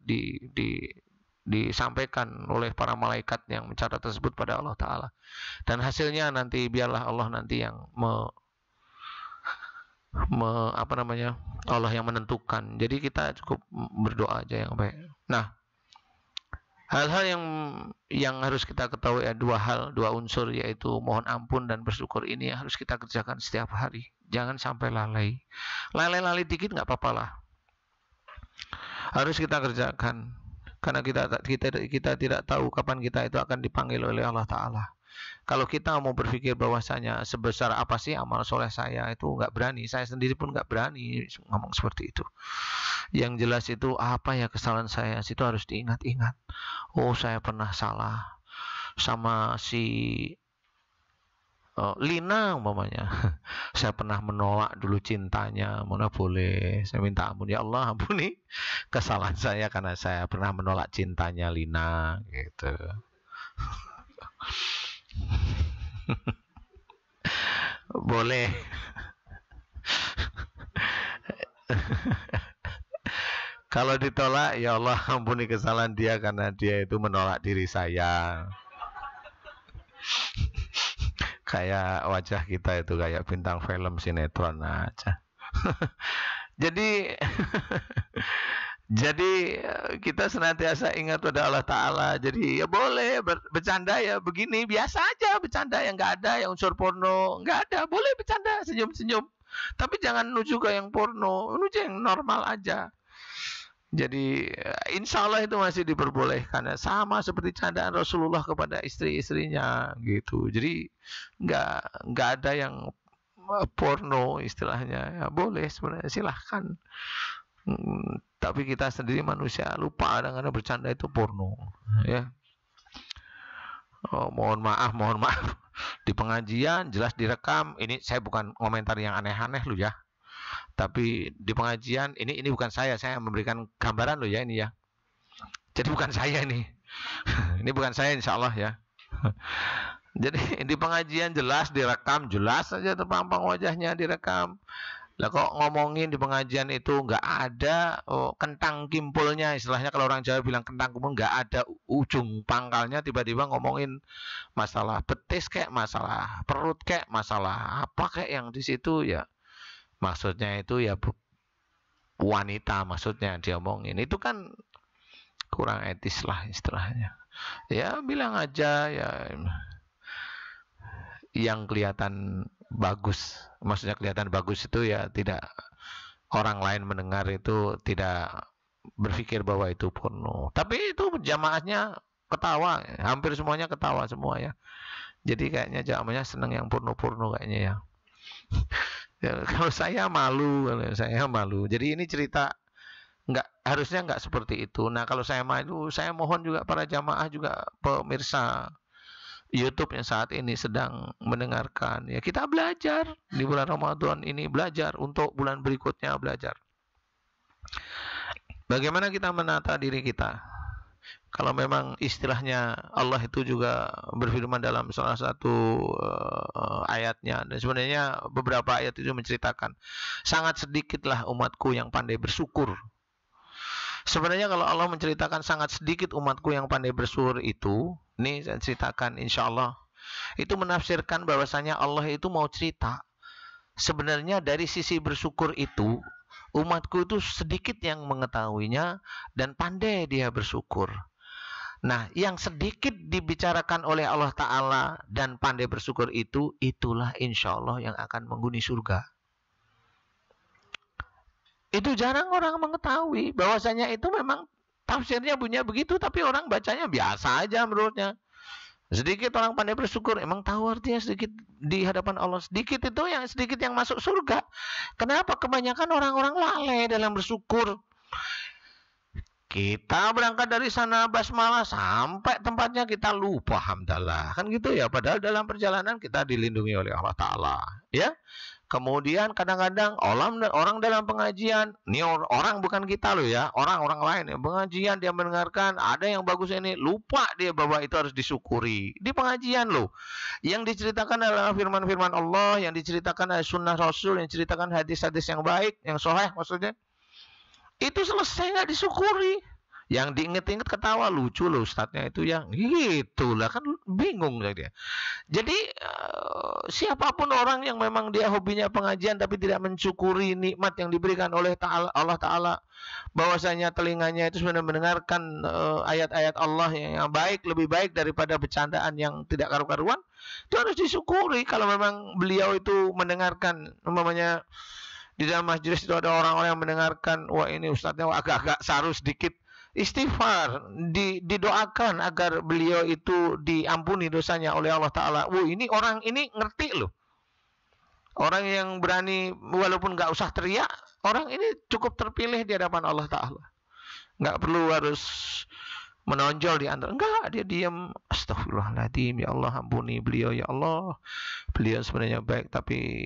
disampaikan oleh para malaikat yang mencatat tersebut pada Allah Ta'ala. Dan hasilnya nanti biarlah Allah nanti yang Allah yang menentukan. Jadi kita cukup berdoa aja yang baik. Nah, hal-hal yang harus kita ketahui ya, dua unsur, yaitu mohon ampun dan bersyukur. Ini harus kita kerjakan setiap hari. Jangan sampai lalai. Lalai dikit nggak apa-apa lah. Harus kita kerjakan. Karena kita tidak tahu kapan kita itu akan dipanggil oleh Allah Ta'ala. Kalau kita mau berpikir bahwasanya sebesar apa sih amal soleh saya, itu nggak berani. Saya sendiri pun nggak berani ngomong seperti itu. Yang jelas itu apa ya kesalahan saya, itu harus diingat-ingat. Oh, saya pernah salah sama si Lina umpamanya. Saya pernah menolak dulu cintanya. Mana boleh saya minta ampun, ya Allah ampuni kesalahan saya karena saya pernah menolak cintanya Lina gitu. Boleh. Kalau ditolak, ya Allah ampuni kesalahan dia karena dia itu menolak diri saya. Kayak wajah kita itu kayak bintang film sinetron aja. Jadi kita senantiasa ingat pada Allah Ta'ala. Jadi ya boleh bercanda ya begini, biasa aja bercanda, yang nggak ada yang unsur porno, nggak ada, boleh bercanda, senyum-senyum. Tapi jangan menuju ke yang porno, menuju yang normal aja. Jadi insya Allah itu masih diperbolehkan, sama seperti candaan Rasulullah kepada istri-istrinya gitu. Jadi nggak ada yang porno istilahnya, ya boleh sebenarnya, silahkan. Tapi kita sendiri manusia lupa kadang-kadang bercanda itu porno ya. Oh, mohon maaf, mohon maaf. Di pengajian jelas direkam. Ini saya bukan komentar yang aneh-aneh lu ya. Tapi di pengajian ini bukan saya memberikan gambaran lo ya ini ya. Jadi bukan saya ini. Ini bukan saya insya Allah ya. Jadi di pengajian jelas direkam, jelas saja terpampang wajahnya direkam. Lah kok ngomongin di pengajian itu nggak ada kentang kimpulnya, istilahnya kalau orang Jawa bilang kentang kimpul, nggak ada ujung pangkalnya, tiba-tiba ngomongin masalah betis kayak masalah perut kayak masalah apa kayak yang di situ ya. Maksudnya itu ya wanita, maksudnya dia omongin itu kan kurang etis lah istilahnya. Ya bilang aja ya yang kelihatan bagus, maksudnya kelihatan bagus itu ya tidak, orang lain mendengar itu tidak berpikir bahwa itu porno. Tapi itu jamaahnya ketawa, hampir semuanya ketawa semua ya. Jadi kayaknya jamaahnya seneng yang porno-porno kayaknya ya. Ya, kalau saya malu, Jadi ini cerita harusnya nggak seperti itu. Nah kalau saya malu, saya mohon juga para jamaah juga pemirsa YouTube yang saat ini sedang mendengarkan, ya kita belajar di bulan Ramadan ini, belajar untuk bulan berikutnya belajar. Bagaimana kita menata diri kita? Kalau memang istilahnya Allah itu juga berfirman dalam salah satu ayatnya, dan sebenarnya beberapa ayat itu menceritakan sangat sedikitlah umatku yang pandai bersyukur. Sebenarnya kalau Allah menceritakan sangat sedikit umatku yang pandai bersyukur itu, ini saya ceritakan insya Allah, itu menafsirkan bahwasanya Allah itu mau cerita sebenarnya dari sisi bersyukur itu umatku itu sedikit yang mengetahuinya dan pandai dia bersyukur. Nah, yang sedikit dibicarakan oleh Allah Ta'ala dan pandai bersyukur itu, itulah insya Allah yang akan menghuni surga. Itu jarang orang mengetahui bahwasanya itu memang tafsirnya punya begitu, tapi orang bacanya biasa aja menurutnya. Sedikit orang pandai bersyukur, emang tahu artinya sedikit di hadapan Allah. Sedikit itu yang sedikit yang masuk surga. Kenapa kebanyakan orang-orang lalai dalam bersyukur? Kita berangkat dari sana basmalah sampai tempatnya kita lupa hamdalah. Kan gitu ya, padahal dalam perjalanan kita dilindungi oleh Allah Ta'ala. Ya. Kemudian kadang-kadang orang dalam pengajian, ini orang bukan kita loh ya, orang-orang lain yang pengajian dia mendengarkan, ada yang bagus ini, lupa dia bahwa itu harus disyukuri. Di pengajian loh. Yang diceritakan adalah firman-firman Allah, yang diceritakan adalah sunnah Rasul, yang diceritakan hadis-hadis yang baik, yang sahih maksudnya. Itu selesai nggak disyukuri. Yang diinget-inget ketawa, lucu loh ustadznya itu yang gitulah, kan bingung dia. Jadi siapapun orang yang memang dia hobinya pengajian tapi tidak mensyukuri nikmat yang diberikan oleh Allah Ta'ala, bahwasanya telinganya itu sebenarnya mendengarkan ayat-ayat Allah yang baik, lebih baik daripada bercandaan yang tidak karu-karuan, itu harus disyukuri. Kalau memang beliau itu mendengarkan, umpamanya di dalam majelis itu ada orang-orang yang mendengarkan, wah ini ustadznya agak-agak saru sedikit, istighfar, didoakan agar beliau itu diampuni dosanya oleh Allah Ta'ala. Ini orang ini ngerti loh. Orang yang berani walaupun gak usah teriak, orang ini cukup terpilih di hadapan Allah Ta'ala. Gak perlu harus menonjol di antara. Enggak, dia diam. Astagfirullahaladzim, ya Allah ampuni beliau, ya Allah. Beliau sebenarnya baik tapi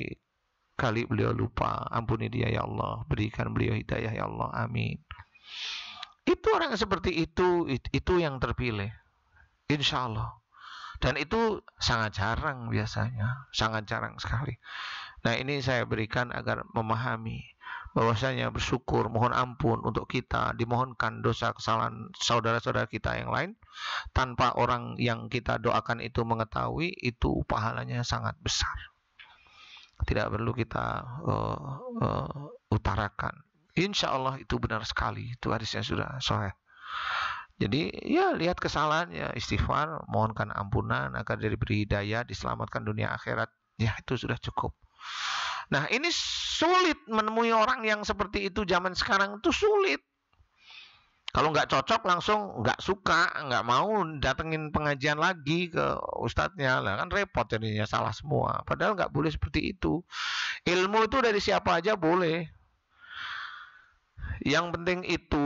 kali beliau lupa. Ampuni dia ya Allah. Berikan beliau hidayah ya Allah. Amin. Itu orang seperti itu yang terpilih, insya Allah. Dan itu sangat jarang biasanya, sangat jarang sekali. Nah ini saya berikan agar memahami bahwasanya bersyukur, mohon ampun untuk kita, dimohonkan dosa kesalahan saudara-saudara kita yang lain, tanpa orang yang kita doakan itu mengetahui, itu pahalanya sangat besar. Tidak perlu kita utarakan. Insya Allah itu benar sekali, itu hadisnya sudah sahih. Jadi ya lihat kesalahannya, istighfar, mohonkan ampunan agar diberi hidayah, diselamatkan dunia akhirat, ya itu sudah cukup. Nah ini sulit menemui orang yang seperti itu zaman sekarang, itu sulit. Kalau nggak cocok langsung nggak suka, nggak mau datengin pengajian lagi ke ustadznya, lah kan repot jadinya, salah semua. Padahal nggak boleh seperti itu. Ilmu itu dari siapa aja boleh. Yang penting itu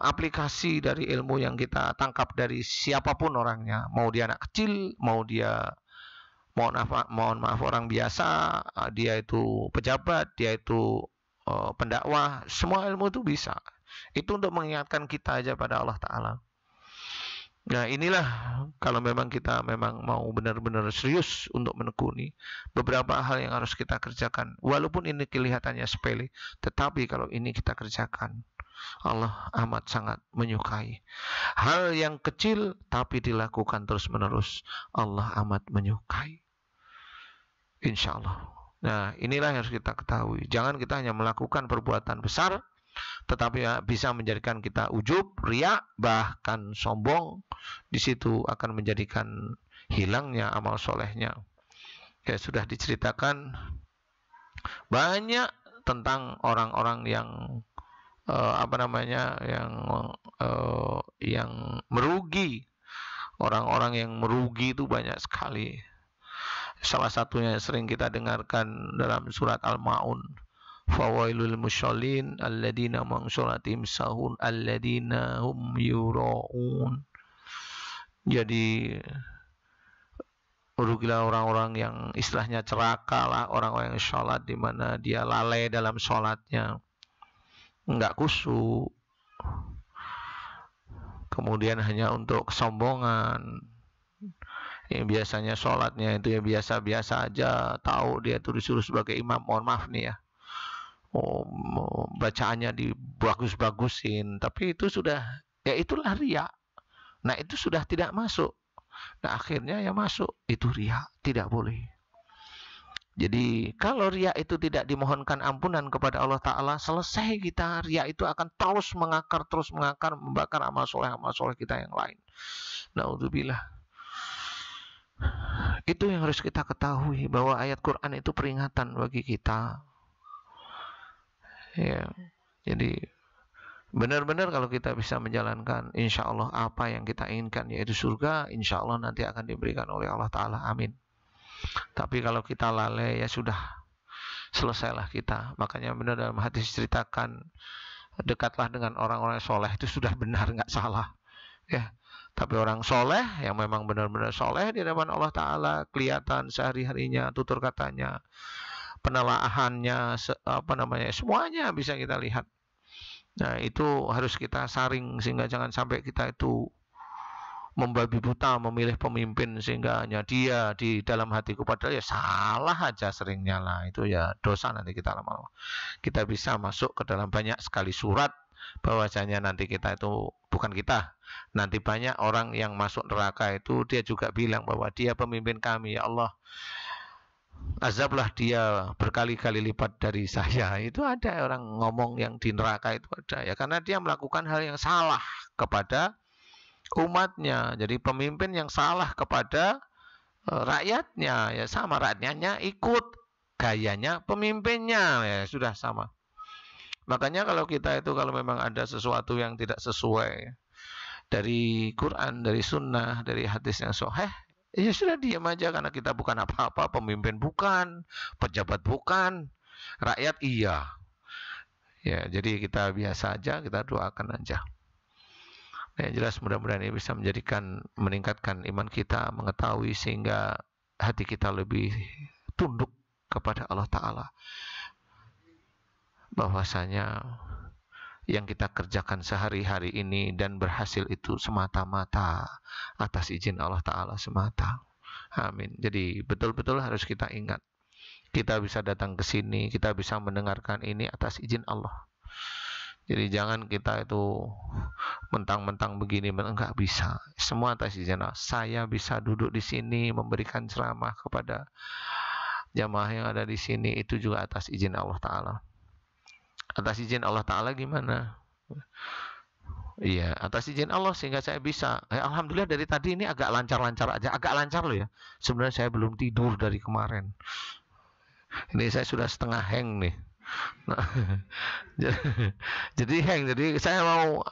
aplikasi dari ilmu yang kita tangkap dari siapapun orangnya, mau dia anak kecil, mau dia mohon maaf orang biasa, dia itu pejabat, dia itu pendakwah, semua ilmu itu bisa. Itu untuk mengingatkan kita aja pada Allah Ta'ala. Nah inilah kalau memang kita memang mau benar-benar serius untuk menekuni beberapa hal yang harus kita kerjakan. Walaupun ini kelihatannya sepele, tetapi kalau ini kita kerjakan, Allah amat sangat menyukai. Hal yang kecil tapi dilakukan terus-menerus, Allah amat menyukai. Insya Allah. Nah inilah yang harus kita ketahui. Jangan kita hanya melakukan perbuatan besar, tetapi bisa menjadikan kita ujub, riya, bahkan sombong. Di situ akan menjadikan hilangnya amal solehnya. Ya sudah diceritakan banyak tentang orang-orang yang yang merugi. Orang-orang yang merugi itu banyak sekali. Salah satunya yang sering kita dengarkan dalam surat Al-Ma'un. Fawailul musyallin alladzina hum sholatihim sahun alladzina hum yura'un. Jadi rugilah orang-orang yang istilahnya celaka lah, orang-orang yang sholat di mana dia lalai dalam sholatnya, enggak khusyuk, kemudian hanya untuk kesombongan. Yang biasanya sholatnya itu ya biasa-biasa aja, tahu dia itu disuruh sebagai imam, mohon maaf nih ya, bacaannya dibagus-bagusin, tapi itu sudah, ya itulah riya. Nah itu sudah tidak masuk. Nah akhirnya ya masuk, itu riya, tidak boleh. Jadi kalau riya itu tidak dimohonkan ampunan kepada Allah Ta'ala, selesai kita, riya itu akan terus mengakar, membakar amal soleh kita yang lain. Na'udzubillah. Itu yang harus kita ketahui, bahwa ayat Quran itu peringatan bagi kita. Ya, jadi benar-benar kalau kita bisa menjalankan, insya Allah apa yang kita inginkan yaitu surga, insya Allah nanti akan diberikan oleh Allah Ta'ala. Amin. Tapi kalau kita lalai, ya sudah, selesailah kita. Makanya benar dalam hadis ceritakan, dekatlah dengan orang-orang soleh, itu sudah benar, nggak salah. Ya, tapi orang soleh yang memang benar-benar soleh di hadapan Allah Ta'ala, kelihatan sehari-harinya, tutur katanya, penelaahannya, semuanya bisa kita lihat. Nah itu harus kita saring, sehingga jangan sampai kita itu membabi buta memilih pemimpin sehingga hanya dia di dalam hatiku, padahal ya salah aja seringnya lah, itu ya dosa nanti kita lama-lama. Kita bisa masuk ke dalam banyak sekali surat bahwasanya nanti kita itu, bukan kita, nanti banyak orang yang masuk neraka itu dia juga bilang bahwa dia pemimpin kami, ya Allah azablah dia berkali-kali lipat dari saya. Itu ada orang ngomong yang di neraka itu ada, ya karena dia melakukan hal yang salah kepada umatnya. Jadi pemimpin yang salah kepada rakyatnya, ya sama, rakyatnya ikut gayanya pemimpinnya, ya sudah sama. Makanya kalau kita itu, kalau memang ada sesuatu yang tidak sesuai dari Quran, dari sunnah, dari hadis yang sahih, ya sudah diam aja, karena kita bukan apa-apa, pemimpin bukan, pejabat bukan, rakyat iya. Ya, jadi kita biasa aja, kita doakan aja. Nah, jelas mudah-mudahan ini bisa meningkatkan iman kita, mengetahui sehingga hati kita lebih tunduk kepada Allah Ta'ala. Bahwasanya yang kita kerjakan sehari-hari ini dan berhasil itu semata-mata atas izin Allah Ta'ala semata. Amin. Jadi betul-betul harus kita ingat, kita bisa datang ke sini, kita bisa mendengarkan ini atas izin Allah. Jadi jangan kita itu mentang-mentang begini, enggak bisa. Semua atas izin Allah. Saya bisa duduk di sini memberikan ceramah kepada jamaah yang ada di sini, itu juga atas izin Allah Ta'ala. Atas izin Allah Ta'ala gimana? Iya, atas izin Allah sehingga saya bisa. Alhamdulillah dari tadi ini agak lancar-lancar aja. Agak lancar loh ya. Sebenarnya saya belum tidur dari kemarin. Ini saya sudah setengah hang nih. Nah, jadi hang. Jadi saya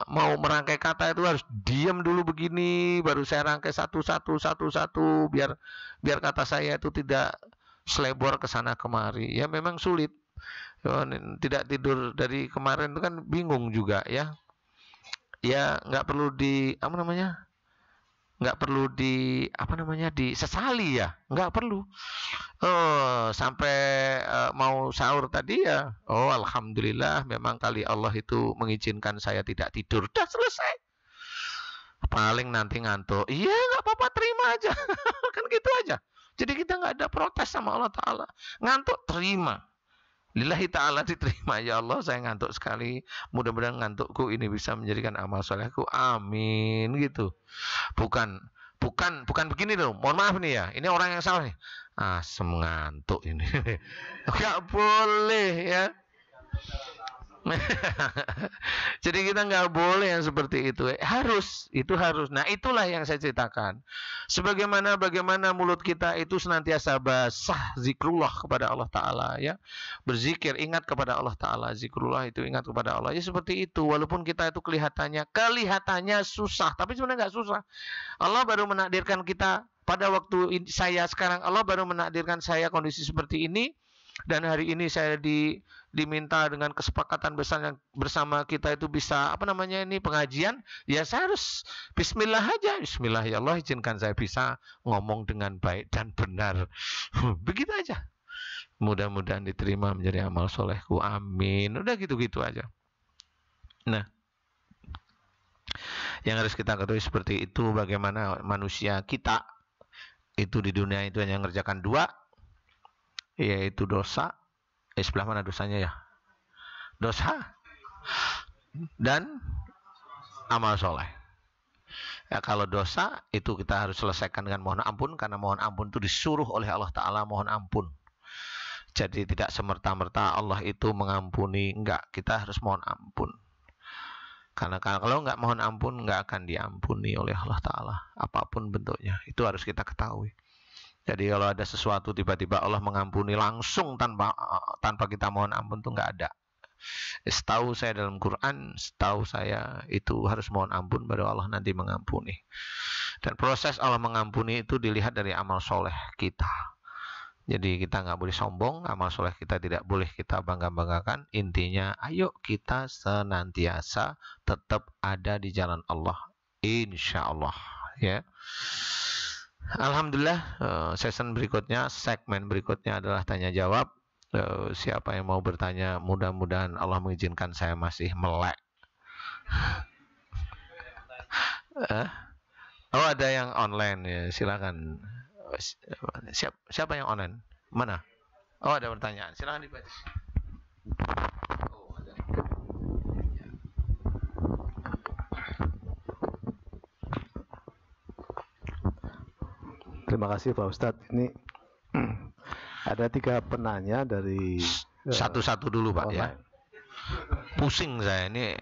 mau merangkai kata itu harus diam dulu begini, baru saya rangkai satu-satu biar kata saya itu tidak selebor ke sana kemari. Ya memang sulit. Tidak tidur dari kemarin itu kan bingung juga ya. Ya nggak perlu disesali ya, nggak perlu. Oh, sampai mau sahur tadi ya, oh alhamdulillah memang kali Allah itu mengizinkan saya tidak tidur, udah selesai. Paling nanti ngantuk, iya nggak apa-apa, terima aja. Kan gitu aja. Jadi kita nggak ada protes sama Allah Ta'ala. Ngantuk, terima. Lillahi ta'ala, diterima. Ya Allah, saya ngantuk sekali. Mudah-mudahan ngantukku ini bisa menjadikan amal solehku. Amin. Gitu. Bukan begini loh. Mohon maaf nih ya. Ini orang yang salah nih. Asem ngantuk ini. Nggak boleh ya. Jadi kita nggak boleh yang seperti itu. Harus. Nah itulah yang saya ceritakan. Bagaimana mulut kita itu senantiasa basah zikrullah kepada Allah Ta'ala ya. Berzikir, ingat kepada Allah Ta'ala. Zikrullah itu ingat kepada Allah. Ya seperti itu. Walaupun kita itu kelihatannya susah. Tapi sebenarnya nggak susah. Allah baru menakdirkan kita pada waktu saya sekarang. Allah baru menakdirkan saya kondisi seperti ini. Dan hari ini saya diminta dengan kesepakatan bersama kita itu bisa pengajian, ya saya harus bismillah aja. Bismillah ya Allah, izinkan saya bisa ngomong dengan baik dan benar. Begitu aja. Mudah-mudahan diterima menjadi amal solehku. Amin. Udah gitu-gitu aja. Nah, yang harus kita ketahui seperti itu, bagaimana manusia kita itu di dunia itu hanya mengerjakan dua, yaitu dosa. Sebelah mana dosanya ya? Dosa dan amal soleh. Ya, kalau dosa itu kita harus selesaikan dengan mohon ampun, karena mohon ampun itu disuruh oleh Allah Ta'ala mohon ampun. Jadi tidak semerta-merta Allah itu mengampuni, enggak, kita harus mohon ampun. Karena kalau enggak mohon ampun, enggak akan diampuni oleh Allah Ta'ala apapun bentuknya. Itu harus kita ketahui. Jadi kalau ada sesuatu tiba-tiba Allah mengampuni langsung tanpa kita mohon ampun, itu nggak ada. Setahu saya dalam Quran, setahu saya itu harus mohon ampun baru Allah nanti mengampuni. Dan proses Allah mengampuni itu dilihat dari amal soleh kita. Jadi kita nggak boleh sombong, amal soleh kita tidak boleh kita bangga-banggakan. Intinya, ayo kita senantiasa tetap ada di jalan Allah, insya Allah ya. Alhamdulillah, segmen berikutnya adalah tanya jawab. Siapa yang mau bertanya, mudah-mudahan Allah mengizinkan saya masih melek. Oh, ada yang online ya, silakan. Siapa yang online? Mana? Oh, ada pertanyaan, silakan dibaca. Terima kasih Pak Ustadz. Ini ada 3 penanya dari satu-satu dulu Pak online. Ya. Pusing saya ini.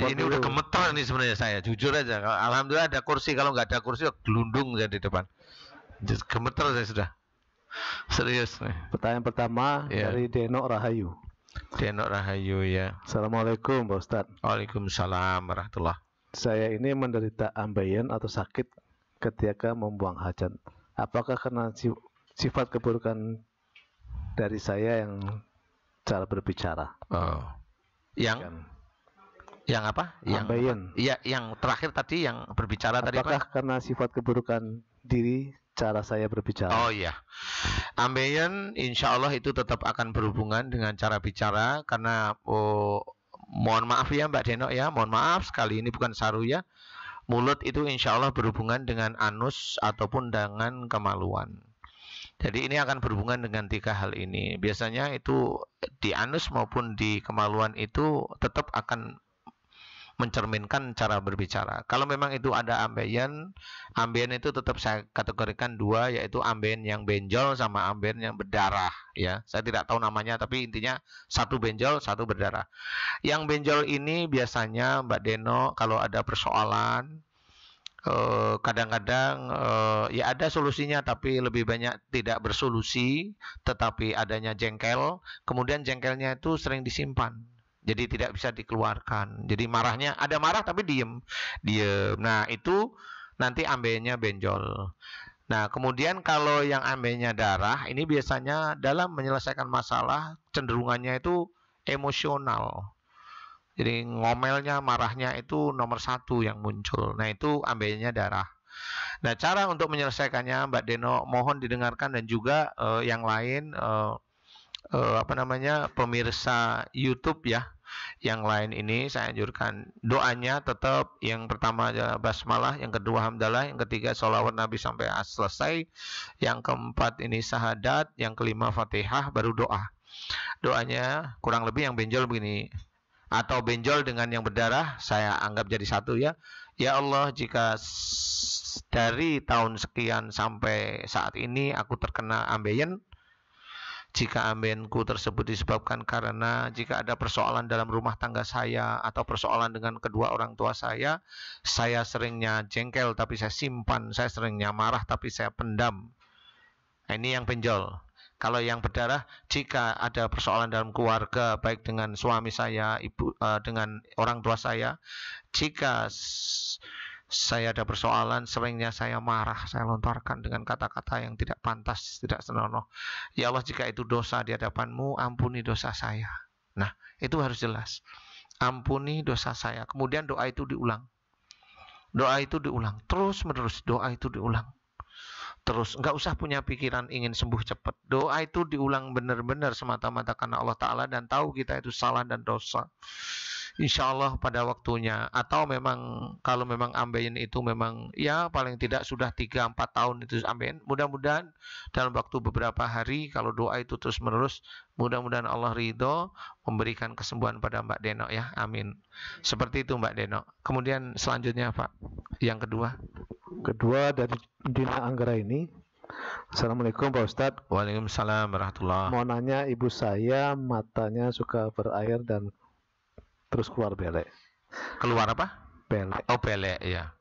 Ini udah gemeter nih sebenarnya saya. Jujur aja. Alhamdulillah ada kursi. Kalau nggak ada kursi, gelundung saya di depan. Gemeter saya sudah. Serius nih. Pertanyaan pertama dari Denok Rahayu. Denok Rahayu ya. Assalamualaikum Pak Ustadz. Waalaikumsalam warahmatullah. Saya ini menderita ambeien atau sakit ketika membuang hajat. Apakah karena sifat keburukan dari saya yang cara berbicara? Oh. Yang apa? Ambeien. Iya, yang terakhir tadi yang berbicara tadi. Apakah karena sifat keburukan diri cara saya berbicara? Oh iya. Ambeien insya Allah itu tetap akan berhubungan dengan cara bicara, karena mohon maaf ya Mbak Denok ya, mohon maaf sekali ini bukan saru ya. Mulut itu insya Allah berhubungan dengan anus ataupun dengan kemaluan. Jadi ini akan berhubungan dengan 3 hal ini. Biasanya itu di anus maupun di kemaluan itu tetap akan mencerminkan cara berbicara. Kalau memang itu ada ambeien itu tetap saya kategorikan 2, yaitu ambeien yang benjol sama ambeien yang berdarah ya. Saya tidak tahu namanya, tapi intinya satu benjol, satu berdarah. Yang benjol ini biasanya Mbak Deno kalau ada persoalan kadang-kadang ya ada solusinya, tapi lebih banyak tidak bersolusi, tetapi adanya jengkel, kemudian jengkelnya itu sering disimpan. Jadi tidak bisa dikeluarkan. Jadi marahnya, ada marah tapi diem. Nah itu nanti ambeiennya benjol. Nah, kemudian kalau yang ambennya darah, ini biasanya dalam menyelesaikan masalah cenderungannya itu emosional. Jadi ngomelnya, marahnya itu nomor satu yang muncul. Nah, itu ambennya darah. Nah, cara untuk menyelesaikannya, Mbak Deno, mohon didengarkan dan juga yang lain, pemirsa YouTube ya. Yang lain ini saya anjurkan doanya tetap yang pertama adalah basmalah, yang kedua hamdalah, yang ketiga sholawat Nabi sampai selesai, yang keempat ini syahadat, yang kelima Fatihah, baru doa. Doanya kurang lebih yang benjol begini, atau benjol dengan yang berdarah saya anggap jadi satu ya. Ya Allah, jika dari tahun sekian sampai saat ini aku terkena ambeien, jika ambeinku tersebut disebabkan karena jika ada persoalan dalam rumah tangga saya atau persoalan dengan kedua orang tua saya seringnya jengkel tapi saya simpan, saya seringnya marah tapi saya pendam. Nah, ini yang benjol. Kalau yang berdarah, jika ada persoalan dalam keluarga, baik dengan suami saya, dengan orang tua saya, jika saya ada persoalan, seringnya saya marah, saya lontarkan dengan kata-kata yang tidak pantas, tidak senonoh. Ya Allah, jika itu dosa di hadapan-Mu, ampuni dosa saya. Nah, itu harus jelas. Ampuni dosa saya. Kemudian doa itu diulang. Doa itu diulang. Terus menerus doa itu diulang. Terus, nggak usah punya pikiran ingin sembuh cepat. Doa itu diulang benar-benar semata-mata karena Allah Ta'ala dan tahu kita itu salah dan dosa. Insya Allah pada waktunya, atau memang kalau memang ambeien itu memang ya paling tidak sudah 3-4 tahun itu ambeien, mudah-mudahan dalam waktu beberapa hari kalau doa itu terus menerus, mudah-mudahan Allah ridho memberikan kesembuhan pada Mbak Deno ya, amin. Seperti itu Mbak Deno. Kemudian selanjutnya Pak, yang kedua dari Dina Anggra ini. Assalamualaikum Pak Ustadz. Waalaikumsalam warahmatullahi. Mau nanya, ibu saya matanya suka berair dan terus keluar belek. Keluar apa? Belek. Oh, belek ya.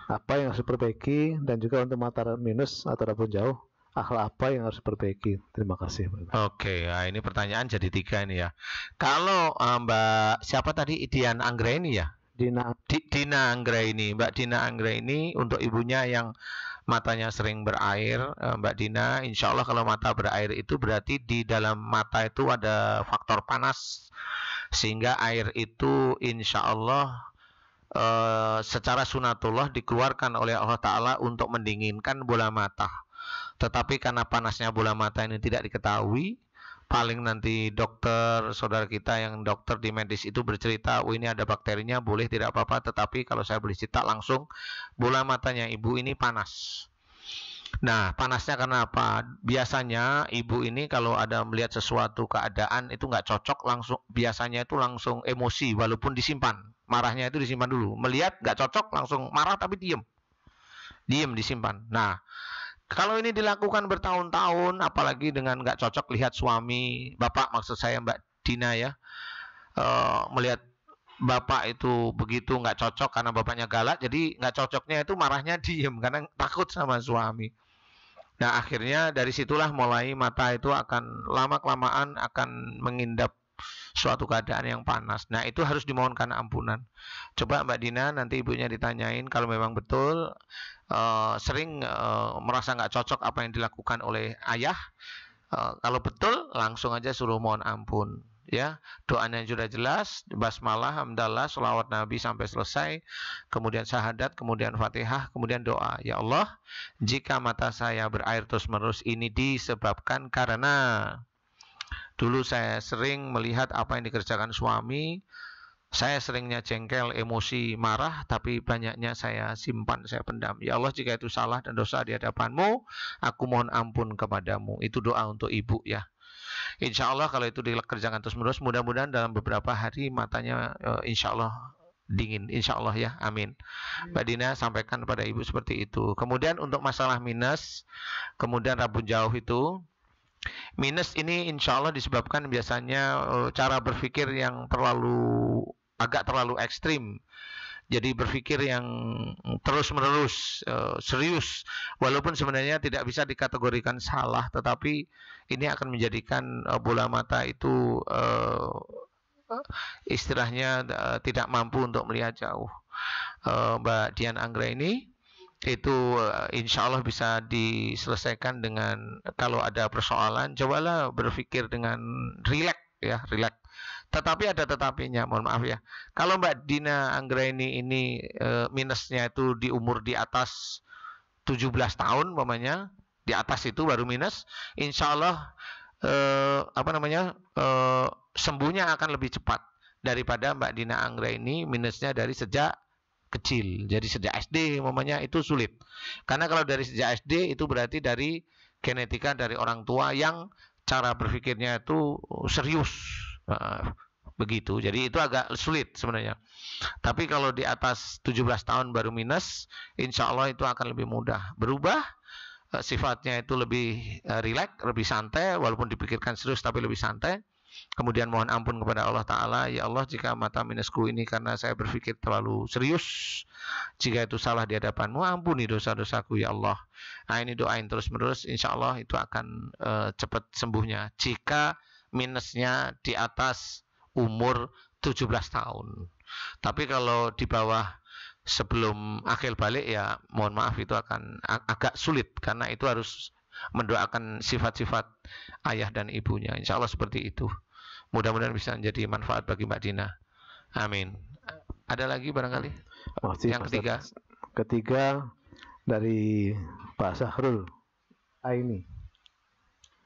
Apa yang harus diperbaiki, dan juga untuk mata minus atau rabun jauh, akhlak apa yang harus diperbaiki? Terima kasih. Oke, ya, ini pertanyaan jadi 3 ini ya. Kalau Mbak siapa tadi, Dian Anggra ini ya? Dina Anggra ini, Mbak Dina Anggra ini untuk ibunya yang matanya sering berair, Mbak Dina, insya Allah kalau mata berair itu berarti di dalam mata itu ada faktor panas, sehingga air itu insya Allah secara sunatullah dikeluarkan oleh Allah Ta'ala untuk mendinginkan bola mata. Tetapi karena panasnya bola mata ini tidak diketahui, paling nanti dokter, saudara kita yang dokter di medis itu bercerita, oh ini ada bakterinya, boleh tidak apa-apa, tetapi kalau saya boleh cerita langsung, bola matanya ibu ini panas. Nah, panasnya karena apa? Biasanya ibu ini kalau ada melihat sesuatu keadaan itu nggak cocok, langsung biasanya itu langsung emosi walaupun disimpan. Marahnya itu disimpan dulu. Melihat nggak cocok langsung marah tapi diem disimpan. Nah, kalau ini dilakukan bertahun-tahun, apalagi dengan nggak cocok lihat suami, bapak maksud saya Mbak Dina ya, melihat bapak itu begitu nggak cocok karena bapaknya galak, jadi nggak cocoknya itu marahnya diem karena takut sama suami. Nah, akhirnya dari situlah mulai mata itu akan lama-kelamaan akan mengindap suatu keadaan yang panas. Nah, itu harus dimohonkan ampunan. Coba Mbak Dina nanti ibunya ditanyain kalau memang betul sering merasa nggak cocok apa yang dilakukan oleh ayah. Kalau betul langsung aja suruh mohon ampun. Ya, doanya sudah jelas, basmalah, hamdalah, sholawat Nabi sampai selesai, kemudian syahadat, kemudian Fatihah, kemudian doa. Ya Allah, jika mata saya berair terus menerus ini disebabkan karena dulu saya sering melihat apa yang dikerjakan suami, saya seringnya jengkel, emosi, marah, tapi banyaknya saya simpan, saya pendam. Ya Allah, jika itu salah dan dosa di hadapan-Mu, aku mohon ampun kepadamu. Itu doa untuk ibu ya. Insya Allah kalau itu dikerjakan terus menerus, mudah-mudahan dalam beberapa hari matanya insya Allah dingin, insya Allah ya, amin. Mbak Dina sampaikan pada ibu seperti itu. Kemudian untuk masalah minus, kemudian rabun jauh itu, minus ini insya Allah disebabkan biasanya cara berpikir yang agak terlalu ekstrim. Jadi berpikir yang terus-menerus serius, walaupun sebenarnya tidak bisa dikategorikan salah, tetapi ini akan menjadikan bola mata itu istilahnya tidak mampu untuk melihat jauh. Mbak Dian Anggra ini Itu insya Allah bisa diselesaikan dengan, kalau ada persoalan cobalah berpikir dengan rileks ya, rileks. Tetapi ada tetapinya, mohon maaf ya. Kalau Mbak Dina Anggraini ini minusnya itu di umur di atas 17 tahun umpamanya, di atas itu baru minus, insya Allah sembuhnya akan lebih cepat daripada Mbak Dina Anggraini minusnya dari sejak kecil. Jadi sejak SD umpamanya itu sulit. Karena kalau dari sejak SD itu berarti dari genetika dari orang tua yang cara berpikirnya itu serius. Begitu. Jadi itu agak sulit sebenarnya. Tapi kalau di atas 17 tahun baru minus, insya Allah itu akan lebih mudah berubah. Sifatnya itu lebih rileks, lebih santai, walaupun dipikirkan serius tapi lebih santai. Kemudian mohon ampun kepada Allah Ta'ala, ya Allah jika mata minusku ini karena saya berpikir terlalu serius, jika itu salah di hadapanmu, ampuni dosa-dosaku ya Allah. Nah ini doain terus menerus, insya Allah itu akan cepat sembuhnya jika minusnya di atas umur 17 tahun. Tapi kalau di bawah sebelum akil balik ya mohon maaf itu akan agak sulit, karena itu harus mendoakan sifat-sifat ayah dan ibunya. Insya Allah seperti itu. Mudah-mudahan bisa menjadi manfaat bagi Mbak Dina. Amin. Ada lagi barangkali? Masih, yang ketiga. Ketiga dari Pak Sahrul Aini.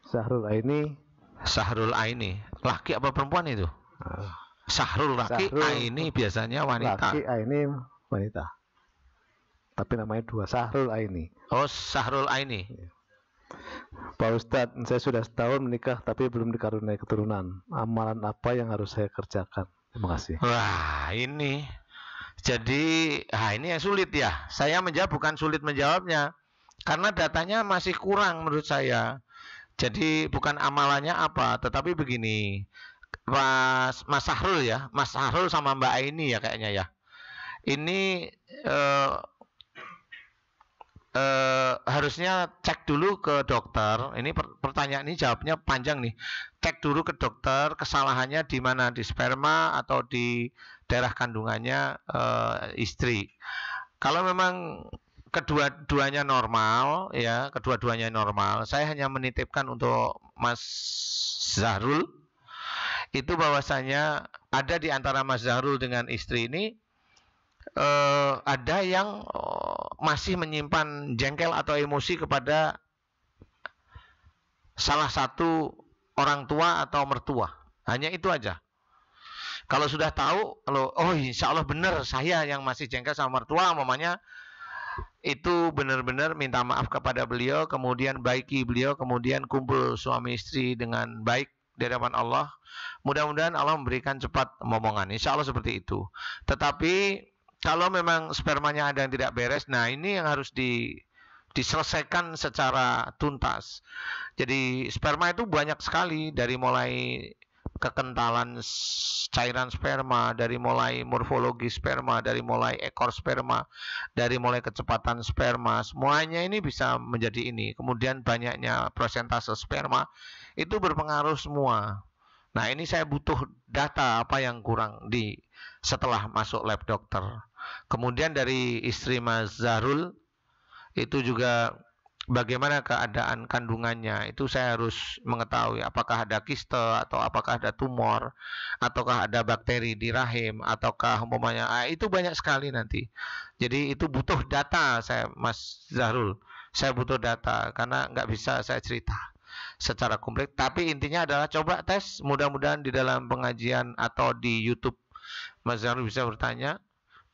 Sahrul Aini. Sahrul Aini. Laki apa perempuan itu? Sahrul laki, Aini biasanya wanita. Laki, Aini wanita. Tapi namanya dua, Sahrul Aini. Oh, Sahrul Aini. Pak Ustadz, saya sudah setahun menikah tapi belum dikaruniai keturunan. Amalan apa yang harus saya kerjakan? Terima kasih. Wah, ini. Jadi, ini yang sulit ya. Saya menjawab bukan sulit menjawabnya. Karena datanya masih kurang menurut saya. Jadi, bukan amalannya apa, tetapi begini. Mas Sahrul ya. Mas Sahrul sama Mbak Aini ya kayaknya ya. Ini harusnya cek dulu ke dokter. Ini pertanyaan ini jawabnya panjang nih. Cek dulu ke dokter kesalahannya di mana, di sperma atau di daerah kandungannya istri. Kalau memang kedua-duanya normal ya, kedua-duanya normal, saya hanya menitipkan untuk Mas Zahrul itu bahwasanya ada di antara Mas Zahrul dengan istri ini ada yang masih menyimpan jengkel atau emosi kepada salah satu orang tua atau mertua. Hanya itu aja. Kalau sudah tahu, kalau insya Allah benar saya yang masih jengkel sama mertua, mamanya itu benar-benar minta maaf kepada beliau, kemudian baiki beliau, kemudian kumpul suami istri dengan baik di hadapan Allah. Mudah-mudahan Allah memberikan cepat momongan. Insya Allah seperti itu. Tetapi kalau memang spermanya ada yang tidak beres, nah ini yang harus diselesaikan secara tuntas. Jadi sperma itu banyak sekali, dari mulai kekentalan cairan sperma, dari mulai morfologi sperma, dari mulai ekor sperma, dari mulai kecepatan sperma, semuanya ini bisa menjadi ini. Kemudian banyaknya persentase sperma itu berpengaruh semua. Nah ini saya butuh data apa yang kurang setelah masuk lab dokter. Kemudian dari istri Mas Zahrul itu juga bagaimana keadaan kandungannya, itu saya harus mengetahui apakah ada kiste atau apakah ada tumor, ataukah ada bakteri di rahim, ataukah umpamanya itu banyak sekali nanti. Jadi itu butuh data saya Mas Zahrul, saya butuh data karena nggak bisa saya cerita secara komplit. Tapi intinya adalah coba tes, mudah-mudahan di dalam pengajian atau di YouTube Mas Zahrul bisa bertanya.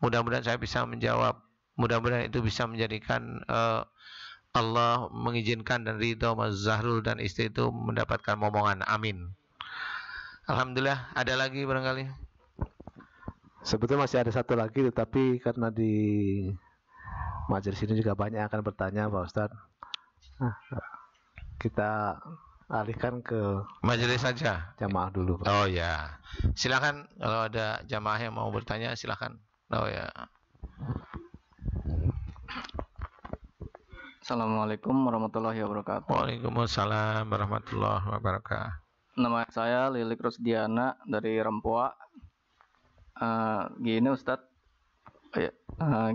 Mudah-mudahan saya bisa menjawab. Mudah-mudahan itu bisa menjadikan Allah mengizinkan dan ridho Mas Zahrul dan istri itu mendapatkan momongan. Amin. Alhamdulillah. Ada lagi barangkali? Sebetulnya masih ada satu lagi, tetapi karena di majelis ini juga banyak akan bertanya Pak Ustadz. Kita alihkan ke majelis saja. Jamaah dulu Pak. Oh ya. Silakan kalau ada jamaah yang mau bertanya silakan. Oh ya. Assalamualaikum warahmatullahi wabarakatuh. Waalaikumsalam warahmatullahi wabarakatuh. Nama saya Lilik Rusdiana dari Rempoa. Gini Ustadz,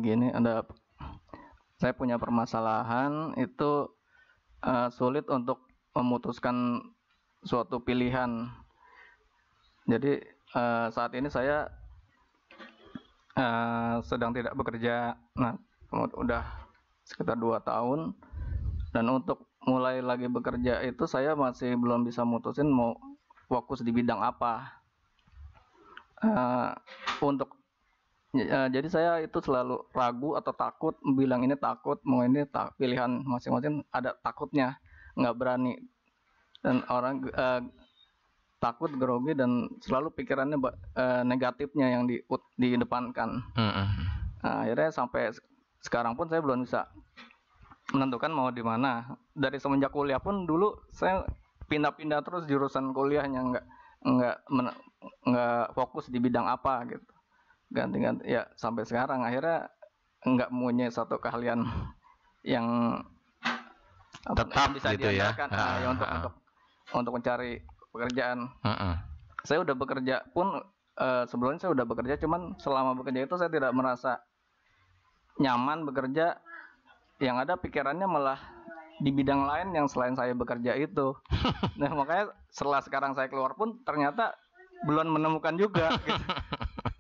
gini saya punya permasalahan itu sulit untuk memutuskan suatu pilihan. Jadi saat ini saya sedang tidak bekerja. Nah, udah sekitar 2 tahun, dan untuk mulai lagi bekerja itu saya masih belum bisa mutusin mau fokus di bidang apa. Jadi saya itu selalu ragu atau takut, bilang ini takut, mau ini pilihan masing-masing ada takutnya, nggak berani, dan orang takut, grogi, dan selalu pikirannya negatifnya yang didepankan. Akhirnya sampai sekarang pun saya belum bisa menentukan mau di mana. Dari semenjak kuliah pun dulu saya pindah-pindah terus jurusan kuliahnya, nggak fokus di bidang apa gitu, ganti-ganti ya, sampai sekarang akhirnya nggak punya satu keahlian yang tetap bisa gitu ya, untuk mencari pekerjaan. Saya udah bekerja pun, sebelumnya saya udah bekerja, cuman selama bekerja itu saya tidak merasa nyaman bekerja. Yang ada pikirannya malah di bidang lain yang selain saya bekerja itu. Nah, makanya setelah sekarang saya keluar pun ternyata belum menemukan juga gitu.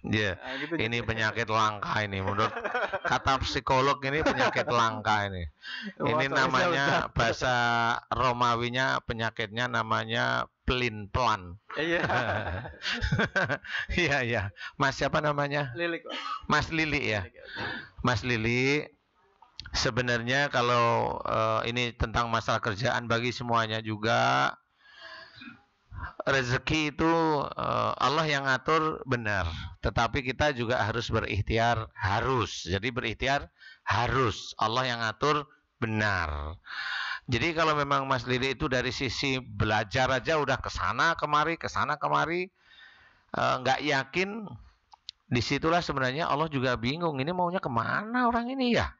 Yeah. Ini penyakit langka ini, menurut kata psikolog ini penyakit langka ini. Ini namanya bahasa Romawinya, penyakitnya namanya pelin-pelan. Iya. Iya, iya. Mas siapa namanya? Lili. Mas Lili ya. Mas Lili, sebenarnya kalau ini tentang masalah kerjaan bagi semuanya juga, rezeki itu Allah yang ngatur benar, tetapi kita juga harus berikhtiar, harus. Jadi berikhtiar harus, Allah yang ngatur benar. Jadi kalau memang Mas Lili itu dari sisi belajar aja udah kesana kemari, nggak yakin, disitulah sebenarnya Allah juga bingung, ini maunya kemana orang ini ya.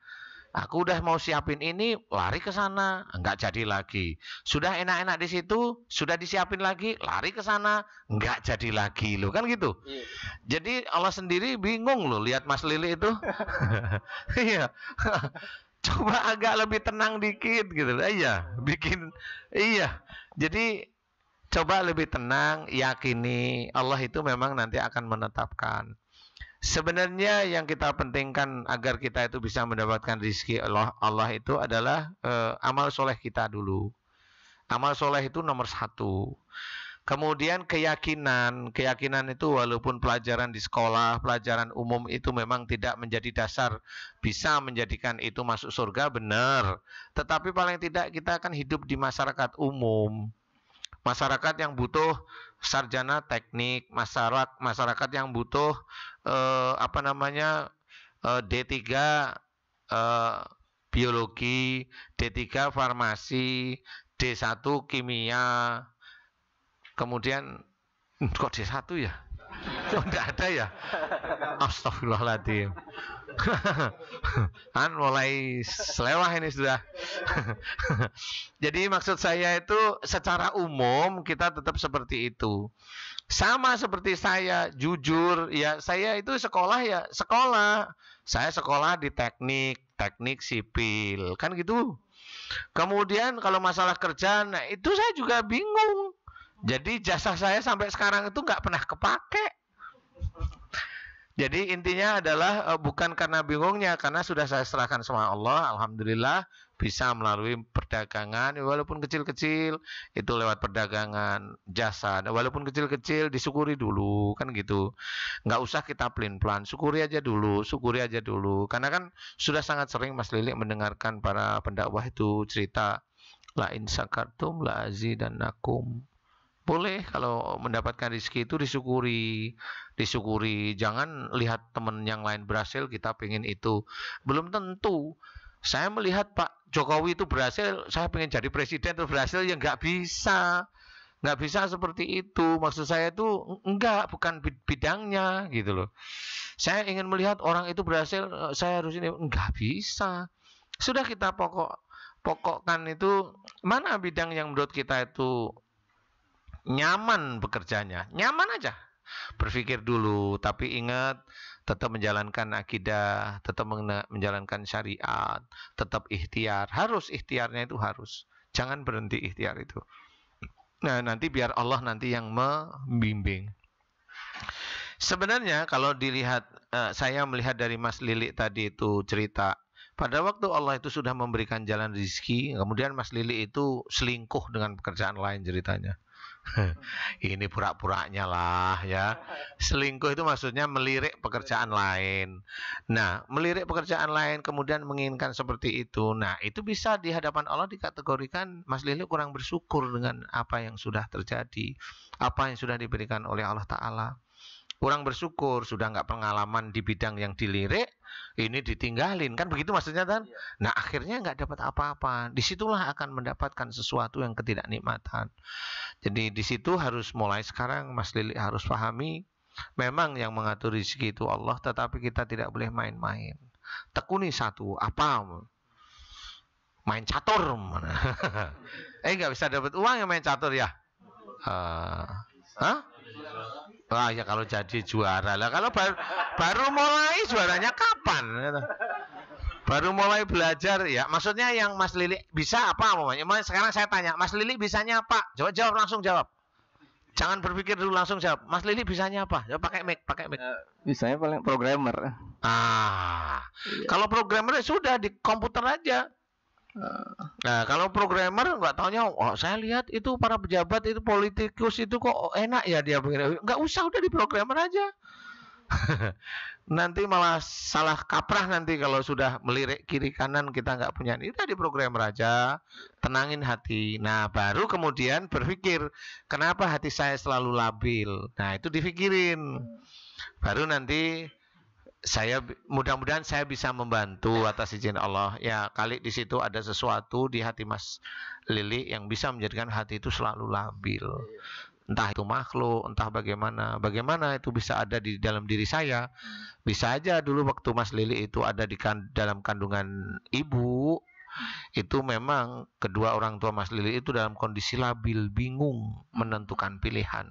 Aku udah mau siapin ini, lari ke sana, nggak jadi lagi. Sudah enak-enak di situ, sudah disiapin lagi, lari ke sana, nggak jadi lagi, loh kan gitu. Iya. Jadi Allah sendiri bingung loh lihat Mas Lili itu. Iya. Coba agak lebih tenang dikit gitu. Iya, bikin iya. Jadi coba lebih tenang, yakini Allah itu memang nanti akan menetapkan. Sebenarnya yang kita pentingkan agar kita itu bisa mendapatkan rezeki Allah itu adalah amal soleh kita dulu. Amal soleh itu nomor 1. Kemudian keyakinan itu walaupun pelajaran di sekolah, pelajaran umum itu memang tidak menjadi dasar bisa menjadikan itu masuk surga, benar. Tetapi paling tidak kita akan hidup di masyarakat umum. Masyarakat yang butuh sarjana teknik, masyarakat yang butuh D3 biologi, D3 farmasi, D1 kimia. Kemudian kok D1 ya? Oh, enggak ada ya? Astagfirullahaladzim. Kan mulai selewah ini sudah. Jadi maksud saya itu secara umum kita tetap seperti itu. Sama seperti saya, jujur ya, saya itu sekolah ya sekolah. Saya sekolah di teknik sipil, kan gitu. Kemudian kalau masalah kerjaan, nah itu saya juga bingung. Jadi jasa saya sampai sekarang itu nggak pernah kepake. Jadi intinya adalah bukan karena bingungnya, karena sudah saya serahkan sama Allah. Alhamdulillah bisa melalui perdagangan, walaupun kecil-kecil itu lewat perdagangan jasa. Walaupun kecil-kecil disyukuri dulu, kan gitu. Nggak usah kita pelin-pelan, syukuri aja dulu. Karena kan sudah sangat sering Mas Lili mendengarkan para pendakwah itu cerita, la in syakartum la azidannakum. Boleh kalau mendapatkan rezeki itu disyukuri. Jangan lihat teman yang lain berhasil, kita pengen itu. Belum tentu. Saya melihat Pak Jokowi itu berhasil, saya pengen jadi presiden itu berhasil, ya nggak bisa. Nggak bisa seperti itu. Maksud saya itu bukan bidangnya gitu loh. Saya ingin melihat orang itu berhasil, saya harus ini, nggak bisa. Sudah kita pokokkan itu mana bidang yang menurut kita itu nyaman bekerjanya, nyaman aja. Berpikir dulu, tapi ingat tetap menjalankan akidah, tetap menjalankan syariat, tetap ikhtiar. Harus ikhtiarnya itu harus. Jangan berhenti ikhtiar itu. Nah, nanti biar Allah nanti yang membimbing. Sebenarnya kalau dilihat, saya melihat dari Mas Lili tadi itu cerita, pada waktu Allah itu sudah memberikan jalan rezeki, kemudian Mas Lili itu selingkuh dengan pekerjaan lain ceritanya. Ini pura-puranya lah ya. Selingkuh itu maksudnya melirik pekerjaan lain. Nah, melirik pekerjaan lain kemudian menginginkan seperti itu. Nah, itu bisa di hadapan Allah dikategorikan Mas Lili kurang bersyukur dengan apa yang sudah terjadi, apa yang sudah diberikan oleh Allah Ta'ala. Kurang bersyukur, sudah nggak pengalaman di bidang yang dilirik, ini ditinggalin, kan begitu maksudnya kan? Nah, akhirnya nggak dapat apa-apa. Disitulah akan mendapatkan sesuatu yang ketidaknikmatan. Jadi di situ harus mulai sekarang Mas Lili harus pahami, memang yang mengatur rezeki itu Allah, tetapi kita tidak boleh main-main. Tekuni satu, apa? Main catur. Nggak bisa dapat uang yang main catur ya? Hah? Wah ya kalau jadi juara lah. Kalau baru mulai juaranya kapan? Baru mulai belajar ya. Maksudnya yang Mas Lili bisa apa? Sekarang saya tanya, Mas Lili bisanya apa? Jawab langsung jawab. Jangan berpikir dulu, langsung jawab. Mas Lili bisanya apa? Ya, pakai mic. Bisanya paling programmer. Kalau programmer sudah di komputer aja. Nah, kalau programmer nggak taunya, saya lihat itu para pejabat itu politikus itu kok enak ya dia begini. Nggak usah, udah di programmer aja. Nanti malah salah kaprah nanti kalau sudah melirik kiri kanan kita nggak punya. Udah di programmer aja, tenangin hati. Nah, baru kemudian berpikir kenapa hati saya selalu labil. Nah, itu dipikirin. Baru nanti mudah-mudahan saya bisa membantu atas izin Allah. Ya, kali di situ ada sesuatu di hati Mas Lili yang bisa menjadikan hati itu selalu labil. Entah itu makhluk, entah bagaimana itu bisa ada di dalam diri saya. Bisa aja dulu waktu Mas Lili itu ada dalam kandungan ibu, itu memang kedua orang tua Mas Lili itu dalam kondisi labil, bingung menentukan pilihan.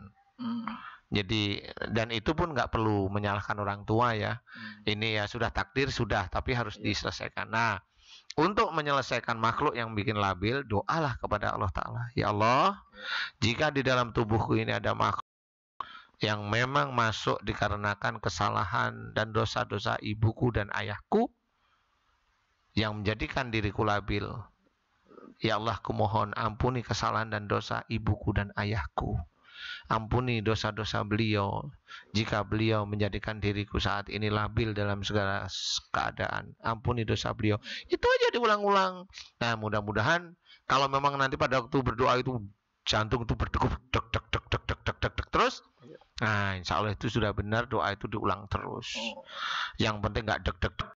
Jadi, dan itu pun nggak perlu menyalahkan orang tua ya. Ini ya sudah takdir, sudah, tapi harus diselesaikan. Nah, untuk menyelesaikan makhluk yang bikin labil, doalah kepada Allah Ta'ala. Ya Allah, jika di dalam tubuhku ini ada makhluk yang memang masuk dikarenakan kesalahan dan dosa-dosa ibuku dan ayahku yang menjadikan diriku labil, ya Allah, kumohon ampuni kesalahan dan dosa ibuku dan ayahku. Ampuni dosa-dosa beliau jika beliau menjadikan diriku saat ini labil dalam segala keadaan. Ampuni dosa beliau. Itu aja diulang-ulang. Nah, mudah-mudahan kalau memang nanti pada waktu berdoa itu jantung itu berdegup dek dek dek dek dek dek dek dek terus. Nah, insya Allah itu sudah benar, doa itu diulang terus. Yang penting nggak dek dek dek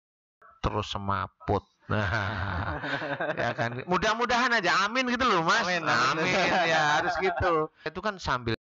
terus semaput. Nah, ya kan. Mudah-mudahan aja, amin gitu loh Mas. Amin ya, harus gitu. Itu kan sambil